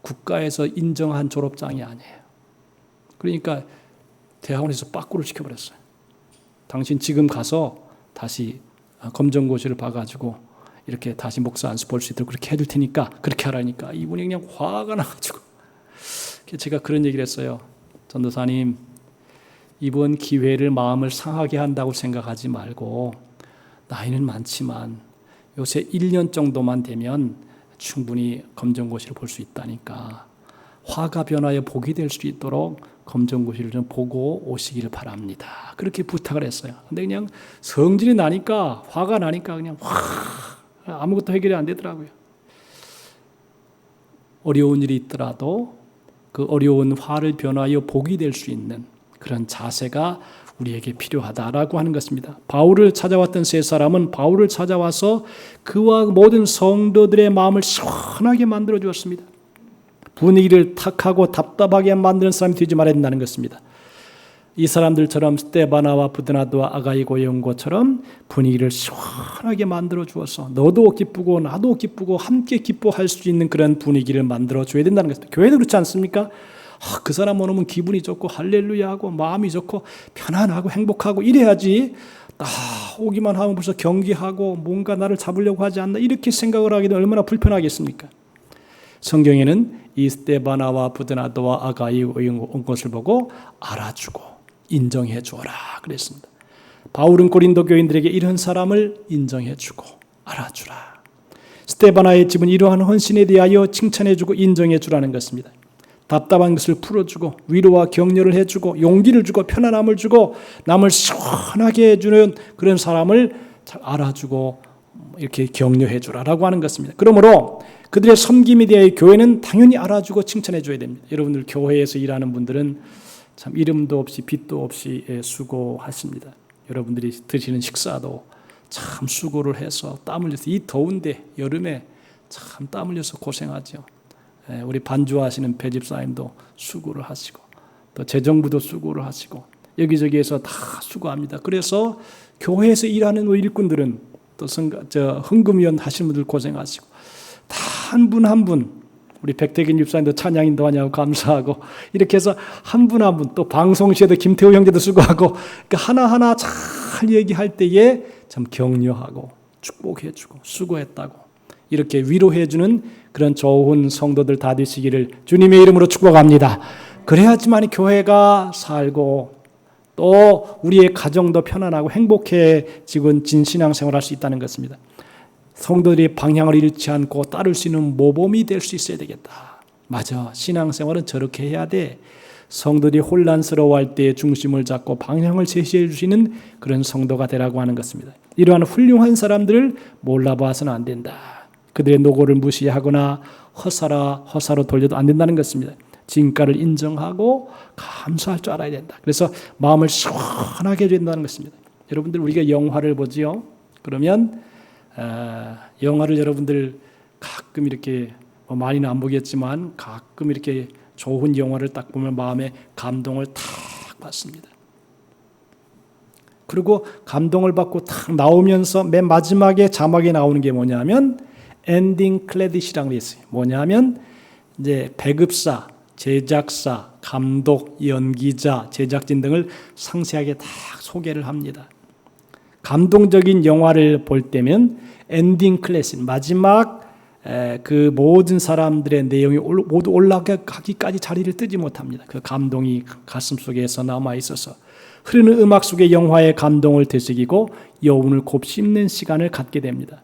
국가에서 인정한 졸업장이 아니에요. 그러니까 대학원에서 빠꾸를 시켜버렸어요. 당신 지금 가서 다시 검정고시를 봐가지고 이렇게 다시 목사 안수 볼 수 있도록 그렇게 해줄 테니까 그렇게 하라니까 이분이 그냥 화가 나가지고 제가 그런 얘기를 했어요. 전도사님, 이번 기회를 마음을 상하게 한다고 생각하지 말고 나이는 많지만 요새 1년 정도만 되면 충분히 검정고시를 볼 수 있다니까 화가 변하여 복이 될 수 있도록 검정고시를 좀 보고 오시기를 바랍니다. 그렇게 부탁을 했어요. 근데 그냥 성질이 나니까 화가 나니까 그냥 아무것도 해결이 안 되더라고요. 어려운 일이 있더라도 그 어려운 화를 변하여 복이 될 수 있는 그런 자세가 우리에게 필요하다라고 하는 것입니다. 바울을 찾아왔던 세 사람은 바울을 찾아와서 그와 모든 성도들의 마음을 시원하게 만들어 주었습니다. 분위기를 탁하고 답답하게 만드는 사람이 되지 말아야 된다는 것입니다. 이 사람들처럼 스데바나와 부드나도와 아가이고에 온 것처럼 분위기를 시원하게 만들어 주어서 너도 기쁘고 나도 기쁘고 함께 기뻐할 수 있는 그런 분위기를 만들어 줘야 된다는 것입니다. 교회도 그렇지 않습니까? 그 사람 오면 기분이 좋고 할렐루야하고 마음이 좋고 편안하고 행복하고 이래야지 딱 오기만 하면 벌써 경계하고 뭔가 나를 잡으려고 하지 않나 이렇게 생각을 하기는 얼마나 불편하겠습니까? 성경에는 이 스데바나와 부드나도와 아가이에 온 것을 보고 알아주고 인정해 주어라 그랬습니다. 바울은 고린도 교인들에게 이런 사람을 인정해 주고 알아주라. 스데바나의 집은 이러한 헌신에 대하여 칭찬해 주고 인정해 주라는 것입니다. 답답한 것을 풀어주고 위로와 격려를 해주고 용기를 주고 편안함을 주고 남을 시원하게 해주는 그런 사람을 잘 알아주고 이렇게 격려해 주라라고 하는 것입니다. 그러므로 그들의 섬김에 대해 교회는 당연히 알아주고 칭찬해 줘야 됩니다. 여러분들 교회에서 일하는 분들은 참 이름도 없이 빛도 없이 수고하십니다. 여러분들이 드시는 식사도 참 수고를 해서 땀 흘려서 이 더운데 여름에 참 땀 흘려서 고생하죠. 우리 반주하시는 배집사님도 수고를 하시고 또 재정부도 수고를 하시고 여기저기에서 다 수고합니다. 그래서 교회에서 일하는 일꾼들은 또 헌금위원 하시는 분들 고생하시고 다 한 분 한 분 우리 백태균 집사님도 찬양인도 하냐고 감사하고 이렇게 해서 한 분 한 분 또 방송시에도 김태우 형제도 수고하고 그러니까 하나하나 잘 얘기할 때에 참 격려하고 축복해주고 수고했다고 이렇게 위로해주는 그런 좋은 성도들 다 되시기를 주님의 이름으로 축복합니다. 그래야지만 교회가 살고 또 우리의 가정도 편안하고 행복해지고 진신앙생활을 할 수 있다는 것입니다. 성도들이 방향을 잃지 않고 따를 수 있는 모범이 될 수 있어야 되겠다. 맞아. 신앙생활은 저렇게 해야 돼. 성도들이 혼란스러워할 때 중심을 잡고 방향을 제시해 주시는 그런 성도가 되라고 하는 것입니다. 이러한 훌륭한 사람들을 몰라봐서는 안 된다. 그들의 노고를 무시하거나 허사로 돌려도 안 된다는 것입니다. 진가를 인정하고 감사할 줄 알아야 된다. 그래서 마음을 시원하게 해야 된다는 것입니다. 여러분들 우리가 영화를 보지요. 그러면 영화를 여러분들 가끔 이렇게 많이는 안 보겠지만 가끔 이렇게 좋은 영화를 딱 보면 마음에 감동을 탁 받습니다. 그리고 감동을 받고 탁 나오면서 맨 마지막에 자막에 나오는 게 뭐냐면 엔딩 크레딧이라고 돼 있어요. 뭐냐면 이제 배급사, 제작사, 감독, 연기자, 제작진 등을 상세하게 다 소개를 합니다. 감동적인 영화를 볼 때면 엔딩 크레딧 마지막 그 모든 사람들의 내용이 모두 올라가기까지 자리를 뜨지 못합니다. 그 감동이 가슴속에서 남아 있어서 흐르는 음악 속에 영화의 감동을 되새기고 여운을 곱씹는 시간을 갖게 됩니다.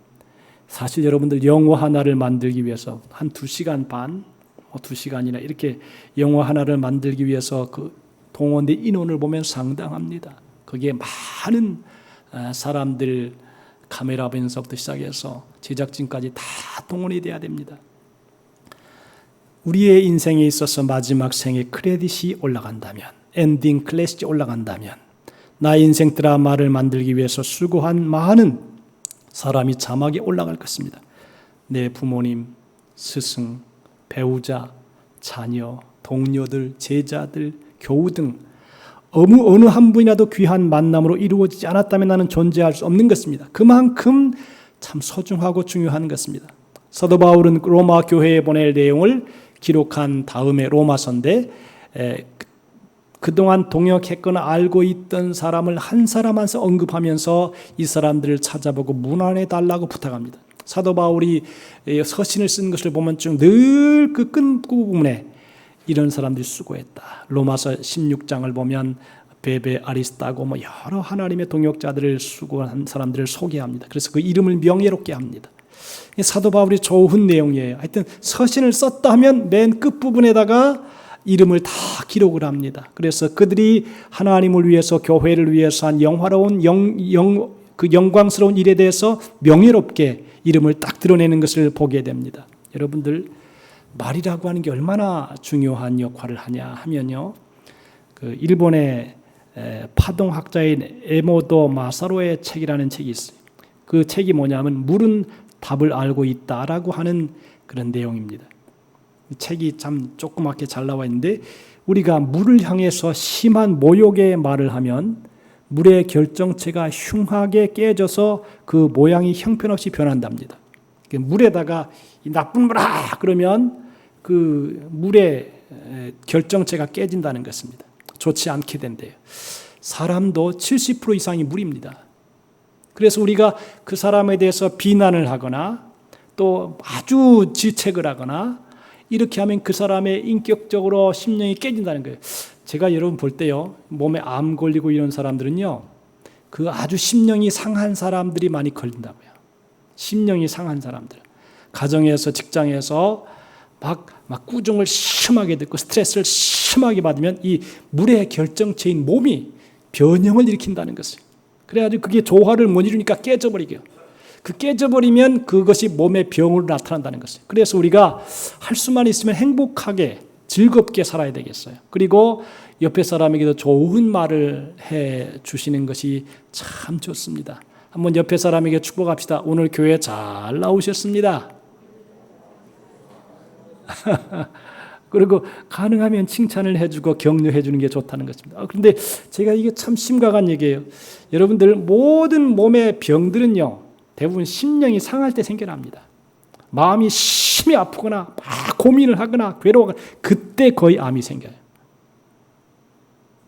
사실 여러분들 영화 하나를 만들기 위해서 한 2시간 반, 2시간이나 이렇게 영화 하나를 만들기 위해서 그 동원된 인원을 보면 상당합니다. 거기에 많은 사람들 카메라맨서부터 시작해서 제작진까지 다 동원이 돼야 됩니다. 우리의 인생에 있어서 마지막 생의 크레딧이 올라간다면, 엔딩 클래식이 올라간다면 나의 인생 드라마를 만들기 위해서 수고한 많은 사람이 자막에 올라갈 것입니다. 내 부모님, 스승, 배우자, 자녀, 동료들, 제자들, 교우 등 어느 한 분이라도 귀한 만남으로 이루어지지 않았다면 나는 존재할 수 없는 것입니다. 그만큼 참 소중하고 중요한 것입니다. 사도 바울은 로마 교회에 보낼 내용을 기록한 다음에 로마서인데 그동안 동역했거나 알고 있던 사람을 한 사람 한 사람 언급하면서 이 사람들을 찾아보고 문안해 달라고 부탁합니다. 사도 바울이 서신을 쓴 것을 보면 늘 그 끝부분에 이런 사람들이 수고했다. 로마서 16장을 보면 베베, 아리스타고 여러 하나님의 동역자들을 수고한 사람들을 소개합니다. 그래서 그 이름을 명예롭게 합니다. 사도 바울이 좋은 내용이에요. 하여튼 서신을 썼다 하면 맨 끝부분에다가 이름을 다 기록을 합니다. 그래서 그들이 하나님을 위해서 교회를 위해서 한 영화로운 그 영광스러운 일에 대해서 명예롭게 이름을 딱 드러내는 것을 보게 됩니다. 여러분들 말이라고 하는 게 얼마나 중요한 역할을 하냐 하면요. 그 일본의 파동학자인 에모도 마사로의 책이라는 책이 있어요. 그 책이 뭐냐면 물은 답을 알고 있다라고 하는 그런 내용입니다. 이 책이 참 조그맣게 잘 나와 있는데 우리가 물을 향해서 심한 모욕의 말을 하면 물의 결정체가 흉하게 깨져서 그 모양이 형편없이 변한답니다. 물에다가 이 나쁜 물아 그러면 그 물의 결정체가 깨진다는 것입니다. 좋지 않게 된대요. 사람도 70% 이상이 물입니다. 그래서 우리가 그 사람에 대해서 비난을 하거나 또 아주 질책을 하거나 이렇게 하면 그 사람의 인격적으로 심령이 깨진다는 거예요. 제가 여러분 볼 때요, 몸에 암 걸리고 이런 사람들은요, 그 아주 심령이 상한 사람들이 많이 걸린다고요. 심령이 상한 사람들. 가정에서, 직장에서 막 꾸중을 심하게 듣고 스트레스를 심하게 받으면 이 물의 결정체인 몸이 변형을 일으킨다는 것이에요. 그래가지고 그게 조화를 못 이루니까 깨져버리게요. 그 깨져버리면 그것이 몸의 병으로 나타난다는 것이에요. 그래서 우리가 할 수만 있으면 행복하게 즐겁게 살아야 되겠어요. 그리고 옆에 사람에게도 좋은 말을 해 주시는 것이 참 좋습니다. 한번 옆에 사람에게 축복합시다. 오늘 교회 잘 나오셨습니다. 그리고 가능하면 칭찬을 해주고 격려해 주는 게 좋다는 것입니다. 그런데 제가 이게 참 심각한 얘기예요. 여러분들 모든 몸의 병들은요, 대부분 심령이 상할 때 생겨납니다. 마음이 심히 아프거나 막 고민을 하거나 괴로워하거나 그때 거의 암이 생겨요.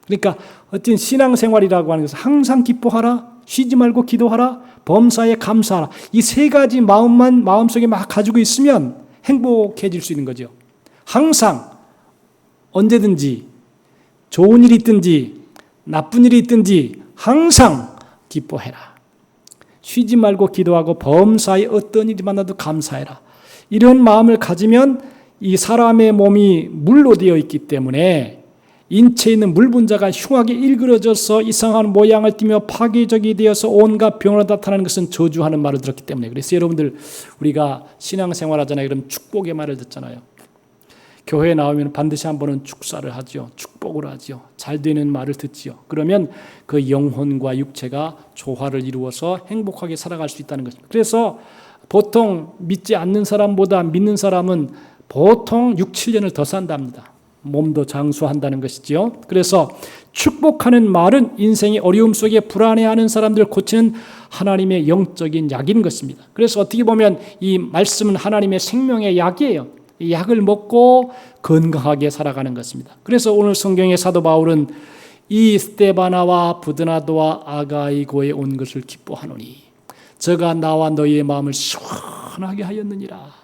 그러니까 어떤 신앙생활이라고 하는 것은 항상 기뻐하라, 쉬지 말고 기도하라, 범사에 감사하라. 이 세 가지 마음만 마음속에 막 가지고 있으면 행복해질 수 있는 거죠. 항상 언제든지 좋은 일이 있든지 나쁜 일이 있든지 항상 기뻐해라. 쉬지 말고 기도하고 범사에 어떤 일이 만나도 감사해라. 이런 마음을 가지면 이 사람의 몸이 물로 되어 있기 때문에 인체에 있는 물 분자가 흉하게 일그러져서 이상한 모양을 띠며 파괴적이 되어서 온갖 병으로 나타나는 것은 저주하는 말을 들었기 때문에. 그래서 여러분들 우리가 신앙생활 하잖아요. 그럼 축복의 말을 듣잖아요. 교회에 나오면 반드시 한 번은 축사를 하죠. 축복을 하죠. 잘 되는 말을 듣지요. 그러면 그 영혼과 육체가 조화를 이루어서 행복하게 살아갈 수 있다는 것입니다. 그래서 보통 믿지 않는 사람보다 믿는 사람은 보통 6, 7년을 더 산답니다. 몸도 장수한다는 것이지요. 그래서 축복하는 말은 인생의 어려움 속에 불안해하는 사람들을 고치는 하나님의 영적인 약인 것입니다. 그래서 어떻게 보면 이 말씀은 하나님의 생명의 약이에요. 이 약을 먹고 건강하게 살아가는 것입니다. 그래서 오늘 성경의 사도 바울은 이 스데바나와 부드나도와 아가이고에 온 것을 기뻐하노니 저가 나와 너희의 마음을 시원하게 하였느니라.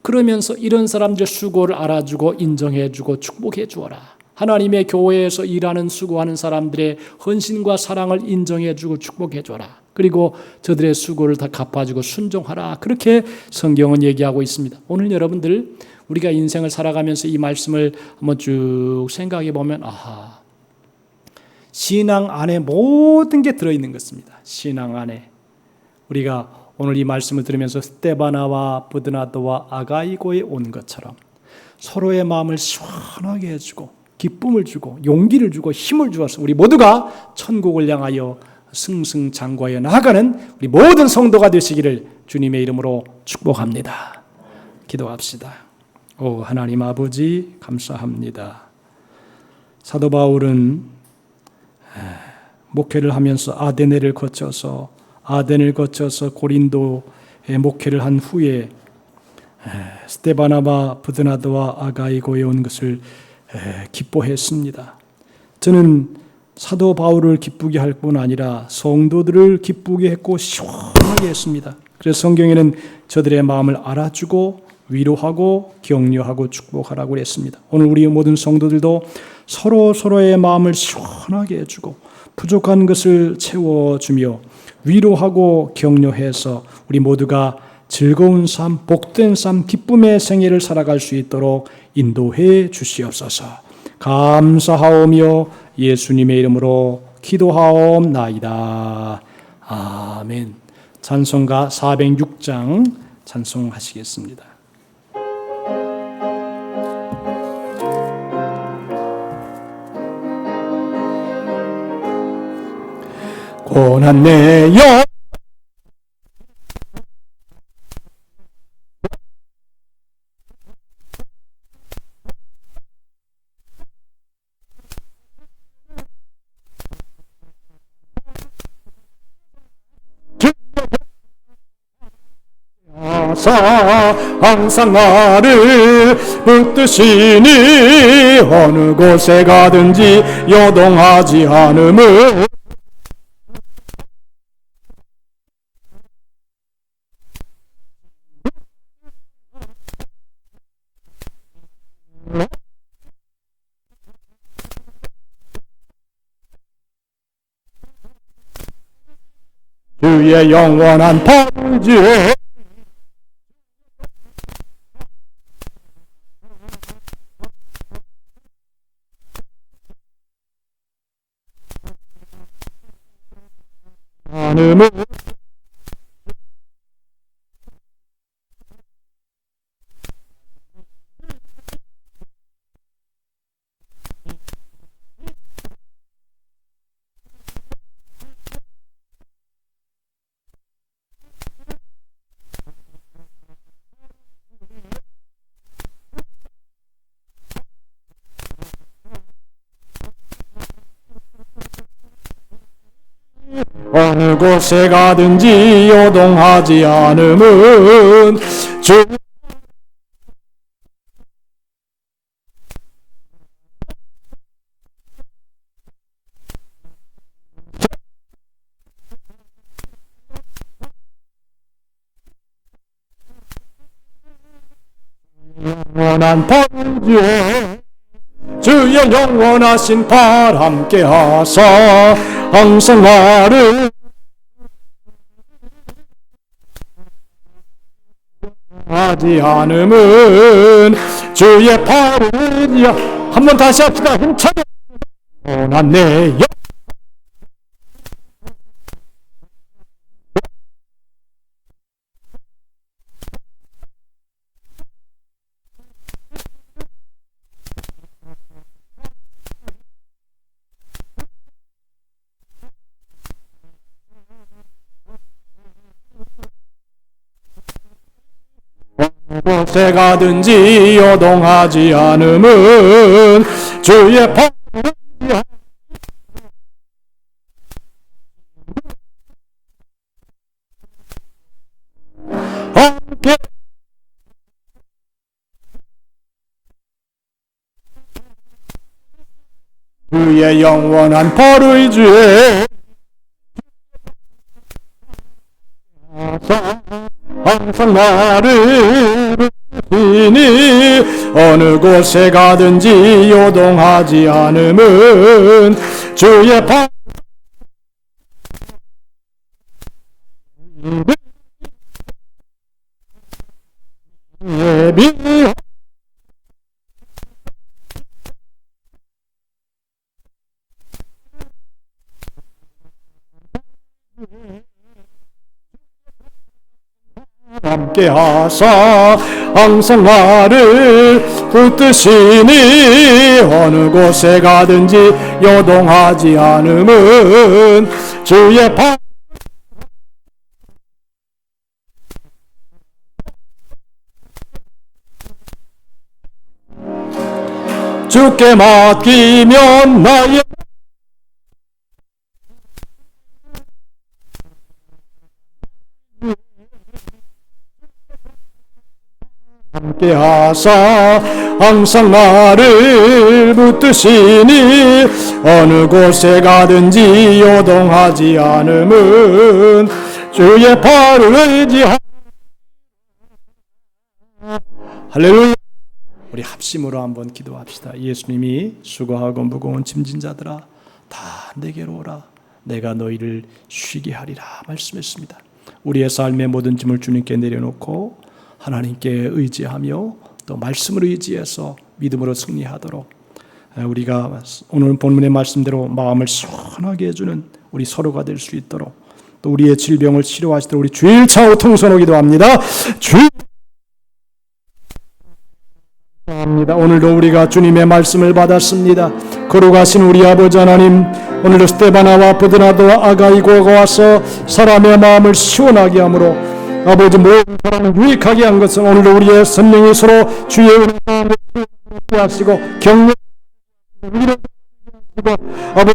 그러면서 이런 사람들 수고를 알아주고 인정해주고 축복해 주어라. 하나님의 교회에서 일하는 수고하는 사람들의 헌신과 사랑을 인정해주고 축복해 줘라. 그리고 저들의 수고를 다 갚아주고 순종하라. 그렇게 성경은 얘기하고 있습니다. 오늘 여러분들 우리가 인생을 살아가면서 이 말씀을 한번 쭉 생각해 보면 아하, 신앙 안에 모든 게 들어있는 것입니다. 신앙 안에 우리가 오늘 이 말씀을 들으면서 스데바나와 부드나도와 아가이고에 온 것처럼 서로의 마음을 시원하게 해주고 기쁨을 주고 용기를 주고 힘을 주어서 우리 모두가 천국을 향하여 승승장구하여 나아가는 우리 모든 성도가 되시기를 주님의 이름으로 축복합니다. 기도합시다. 오 하나님 아버지 감사합니다. 사도 바울은 목회를 하면서 아데네를 거쳐서 고린도에 목회를 한 후에 스데바나와 부드나도와 아가이고에 온 것을 기뻐했습니다. 저는 사도 바울을 기쁘게 할 뿐 아니라 성도들을 기쁘게 했고 시원하게 했습니다. 그래서 성경에는 저들의 마음을 알아주고 위로하고 격려하고 축복하라고 했습니다. 오늘 우리 모든 성도들도 서로의 마음을 시원하게 해주고 부족한 것을 채워주며 위로하고 격려해서 우리 모두가 즐거운 삶, 복된 삶, 기쁨의 생애를 살아갈 수 있도록 인도해 주시옵소서. 감사하오며 예수님의 이름으로 기도하옵나이다. 아멘. 찬송가 406장 찬송하시겠습니다. 고난 내 영 항상 나를 붙드시니 어느 곳에 가든지 요동하지 않음을 주의 영원한 보좌에 않음을 어느 곳에 가든지 요동하지 않음은 주 영원한 보좌에 주의 영원하신 팔 함께 하사 항상 나를 하지 않음은 주의 팔을 한번 다시 합시다. 힘차게 난 내 영 곳에 가든지 요동하지 않음은 주의 팔 함께 주의 영원한 벌의 주에 항상 나를 부르시니 어느 곳에 가든지 요동하지 않음은 주의 발 예비 함께 하사 항상 나를 붙드시니 어느 곳에 가든지 요동하지 않음은 주의 발 주께 맡기면 나의 함께 하사 항상 나를 붙드시니 어느 곳에 가든지 요동하지 않음은 주의 팔을 의지하 할렐루야. 우리 합심으로 한번 기도합시다. 예수님이 수고하고 무거운 짐진 자들아 다 내게로 오라 내가 너희를 쉬게 하리라 말씀했습니다. 우리의 삶의 모든 짐을 주님께 내려놓고 하나님께 의지하며 또 말씀을 의지해서 믿음으로 승리하도록 우리가 오늘 본문의 말씀대로 마음을 시원하게 해주는 우리 서로가 될 수 있도록 또 우리의 질병을 치료하시도록 우리 주일 차후 통성으로 기도합니다. 합니다. 오늘도 우리가 주님의 말씀을 받았습니다. 거룩하신 우리 아버지 하나님, 오늘도 스테바나와 부드나도와 아가이고가 와서 사람의 마음을 시원하게 함으로 아버지 모든 사람을 유익하게 한 것은 오늘도 우리의 선명이 서로 주의 은혜를 하시고 격려 하시고 아버지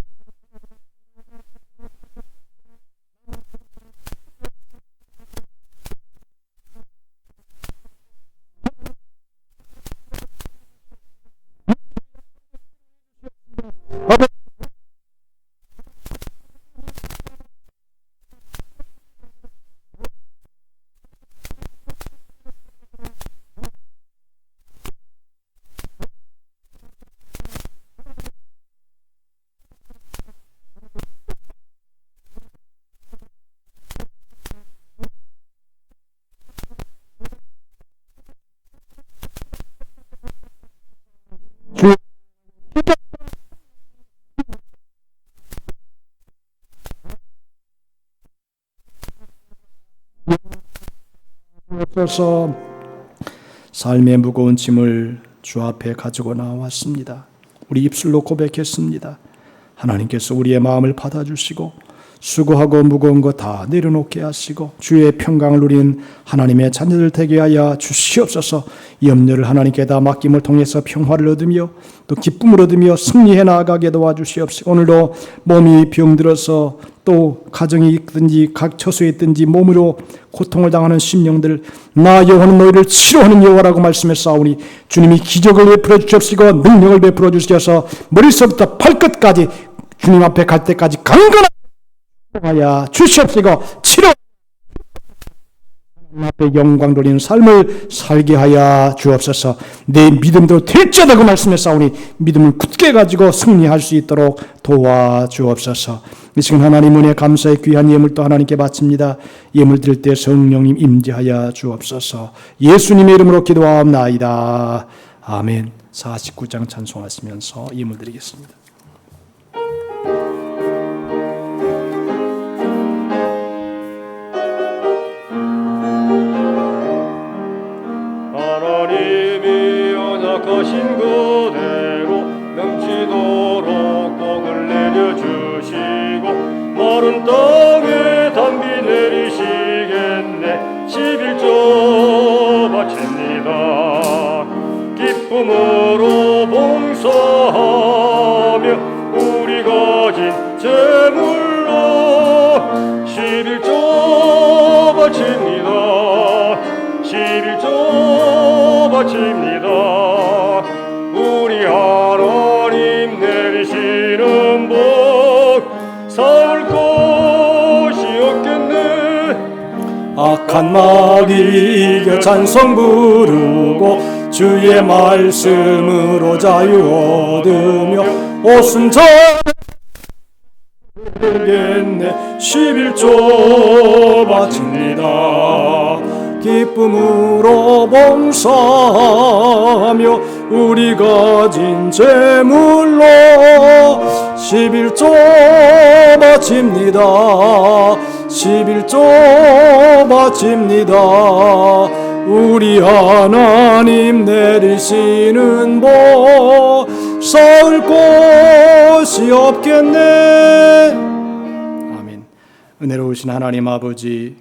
주옵소서. 삶의 무거운 짐을 주 앞에 가지고 나왔습니다. 우리 입술로 고백했습니다. 하나님께서 우리의 마음을 받아주시고 수고하고 무거운 거 다 내려놓게 하시고 주의 평강을 누리는 하나님의 자녀들 되게 하여 주시옵소서. 염려를 하나님께 다 맡김을 통해서 평화를 얻으며 또 기쁨을 얻으며 승리해 나아가게 도와주시옵소서. 오늘도 몸이 병들어서 또 가정이 있든지 각 처소에 있든지 몸으로 고통을 당하는 심령들, 나 여호와는 너희를 치료하는 여호와라고 말씀했사오니 주님이 기적을 베풀어 주시옵시고 능력을 베풀어 주셔서 머리서부터 발끝까지 주님 앞에 갈 때까지 강건하게 하여 주시옵시고 치료 앞에 영광 돌리는 삶을 살게 하여 주옵소서. 내 믿음도 될지어다고 말씀했사오니 믿음을 굳게 가지고 승리할 수 있도록 도와주옵소서. 이 시간 하나님 은혜 감사의 귀한 예물도 하나님께 바칩니다. 예물 드릴 때 성령님 임재하여 주옵소서. 예수님의 이름으로 기도하옵나이다. 아멘. 49장 찬송하시면서 예물 드리겠습니다. 하나님이 언약하신 그대로 넘치도록 복을 내려주시고 마른 땅에 단비 내리시겠네. 11조 바칩니다. 기쁨으로 봉사하며 우리 가진 재물로 11조 바칩니다. 11조 바칩니다. 우리 하나님 내리시는 복 쌓을 곳이 없겠네. 악한 마귀 이겨 찬송 부르고 주의 말씀으로 자유 얻으며 옷은 되겠네. 11조 바칩니다. 기쁨으로 봉사하며 우리 가진 재물로 11조 바칩니다. 11조 바칩니다. 우리 하나님 내리시는 복 쌓을 곳이 없겠네. 아멘. 은혜로우신 하나님 아버지,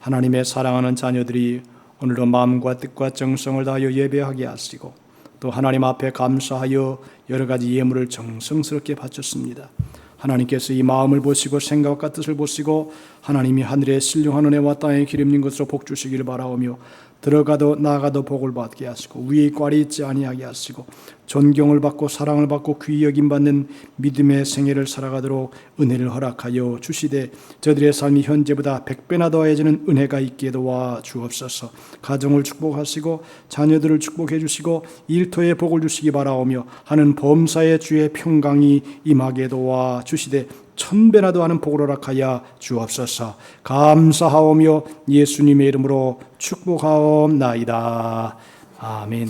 하나님의 사랑하는 자녀들이 오늘도 마음과 뜻과 정성을 다하여 예배하게 하시고 또 하나님 앞에 감사하여 여러 가지 예물을 정성스럽게 바쳤습니다. 하나님께서 이 마음을 보시고 생각과 뜻을 보시고 하나님이 하늘의 신령한 은혜와 땅에 기름진 것으로 복 주시기를 바라오며 들어가도 나가도 복을 받게 하시고 위에 꽈리 있지 아니하게 하시고 존경을 받고 사랑을 받고 귀히 여김받는 믿음의 생애를 살아가도록 은혜를 허락하여 주시되 저들의 삶이 현재보다 100배나 더해지는 은혜가 있게 도와 주옵소서. 가정을 축복하시고 자녀들을 축복해 주시고 일터에 복을 주시기 바라오며 하는 범사의 주의 평강이 임하게 도와 주시되 1000배나 더하는 복을 허락하여 주옵소서. 감사하오며 예수님의 이름으로 축복하옵나이다. 아멘.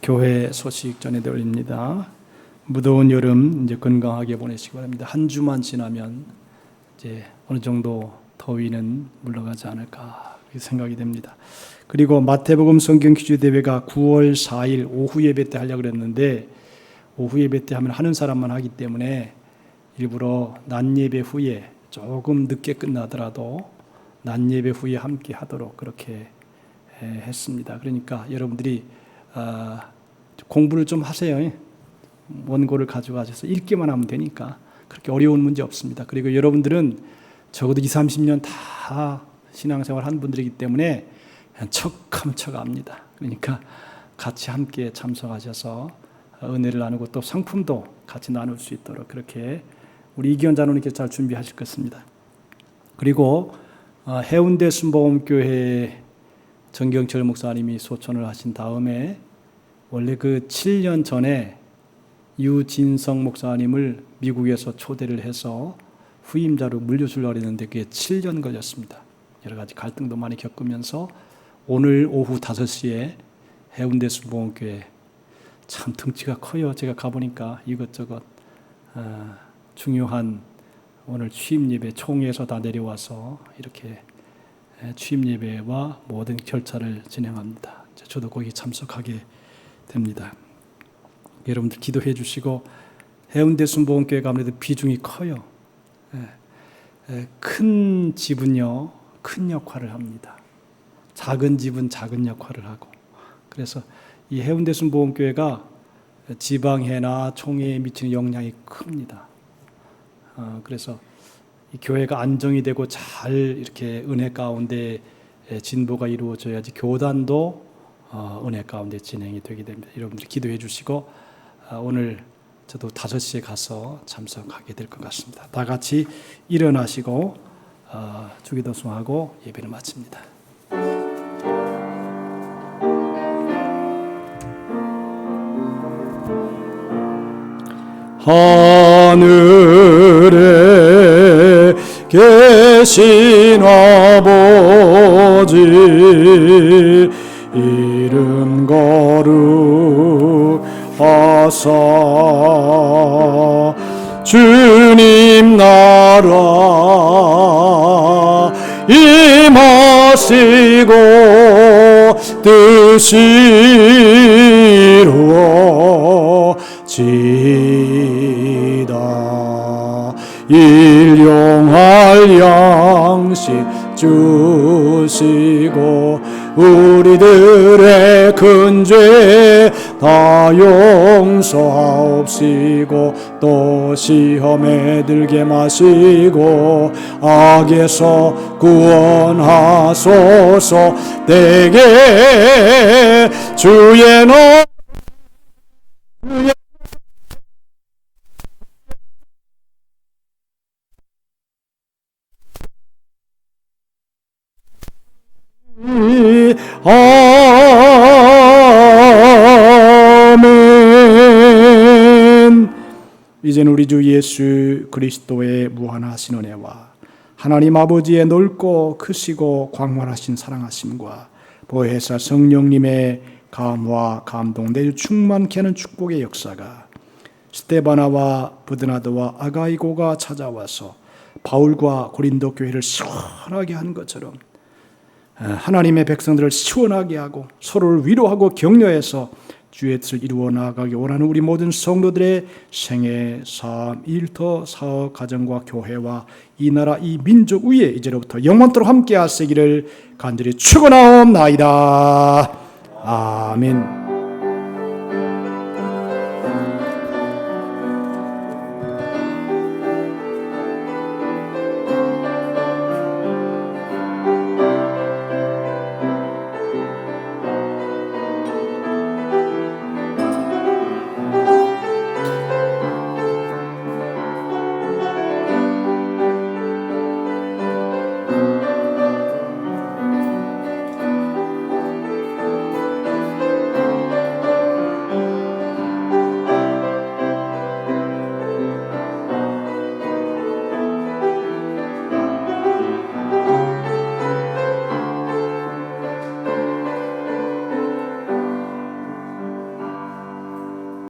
교회 소식 전해드립니다. 무더운 여름 이제 건강하게 보내시기 바랍니다. 한 주만 지나면 이제 어느 정도 더위는 물러가지 않을까 생각이 됩니다. 그리고 마태복음 성경 퀴즈 대회가 9월 4일 오후 예배 때 하려고 그랬는데 오후 예배 때 하는 사람만 하기 때문에 일부러 낮 예배 후에 조금 늦게 끝나더라도 낮 예배 후에 함께 하도록 그렇게 했습니다. 그러니까 여러분들이 공부를 좀 하세요. 원고를 가져가셔서 읽기만 하면 되니까 그렇게 어려운 문제 없습니다. 그리고 여러분들은 적어도 20, 30년 다 신앙생활 한 분들이기 때문에 척하면 척 압니다. 그러니까 같이 함께 참석하셔서 은혜를 나누고 또 상품도 같이 나눌 수 있도록 그렇게 우리 이기현 장로님께 잘 준비하실 것입니다. 그리고 해운대 순복음교회 정경철 목사님이 소천을 하신 다음에 원래 그 7년 전에 유진성 목사님을 미국에서 초대를 해서 후임자로 물려주려고 했는데 그게 7년 걸렸습니다. 여러 가지 갈등도 많이 겪으면서 오늘 오후 5시에 해운대 순복음교회 참 등치가 커요. 제가 가보니까 이것저것 중요한 오늘 취임 예배 총회에서 다 내려와서 이렇게 취임 예배와 모든 절차를 진행합니다. 저도 거기 참석하게 됩니다. 여러분들 기도해 주시고 해운대 순복음교회가 아무래도 비중이 커요. 큰 집은요 큰 역할을 합니다. 작은 집은 작은 역할을 하고 그래서 이 해운대 순복음교회가 지방회나 총회에 미치는 영향이 큽니다. 그래서 이 교회가 안정이 되고 잘 이렇게 은혜 가운데 진보가 이루어져야지 교단도 은혜 가운데 진행이 되게 됩니다. 여러분들 기도해 주시고 오늘 저도 5시에 가서 참석하게 될 것 같습니다. 다 같이 일어나시고 주기도송하고 예배를 마칩니다. 하늘에 계신 아버지 이름 거룩하사 주님 나라 임하시고 뜻이 이루어지다 일용할 양식 주시고 우리들의 큰 죄 다 용서하옵시고 또 시험에 들게 마시고 악에서 구원하소서 내게 주의 아멘. 이제는 우리 주 예수 그리스도의 무한하신 은혜와 하나님 아버지의 넓고 크시고 광활하신 사랑하심과 보혜사 성령님의 감화 감동 내주 충만케 하는 축복의 역사가 스테바나와 브드나드와 아가이고가 찾아와서 바울과 고린도 교회를 시원하게 한 것처럼 하나님의 백성들을 시원하게 하고 서로를 위로하고 격려해서 주의 뜻을 이루어 나아가기 원하는 우리 모든 성도들의 생애, 삶, 일터, 사업, 가정과 교회와 이 나라, 이 민족 위에 이제로부터 영원토록 함께 하시기를 간절히 축원하옵나이다. 아멘.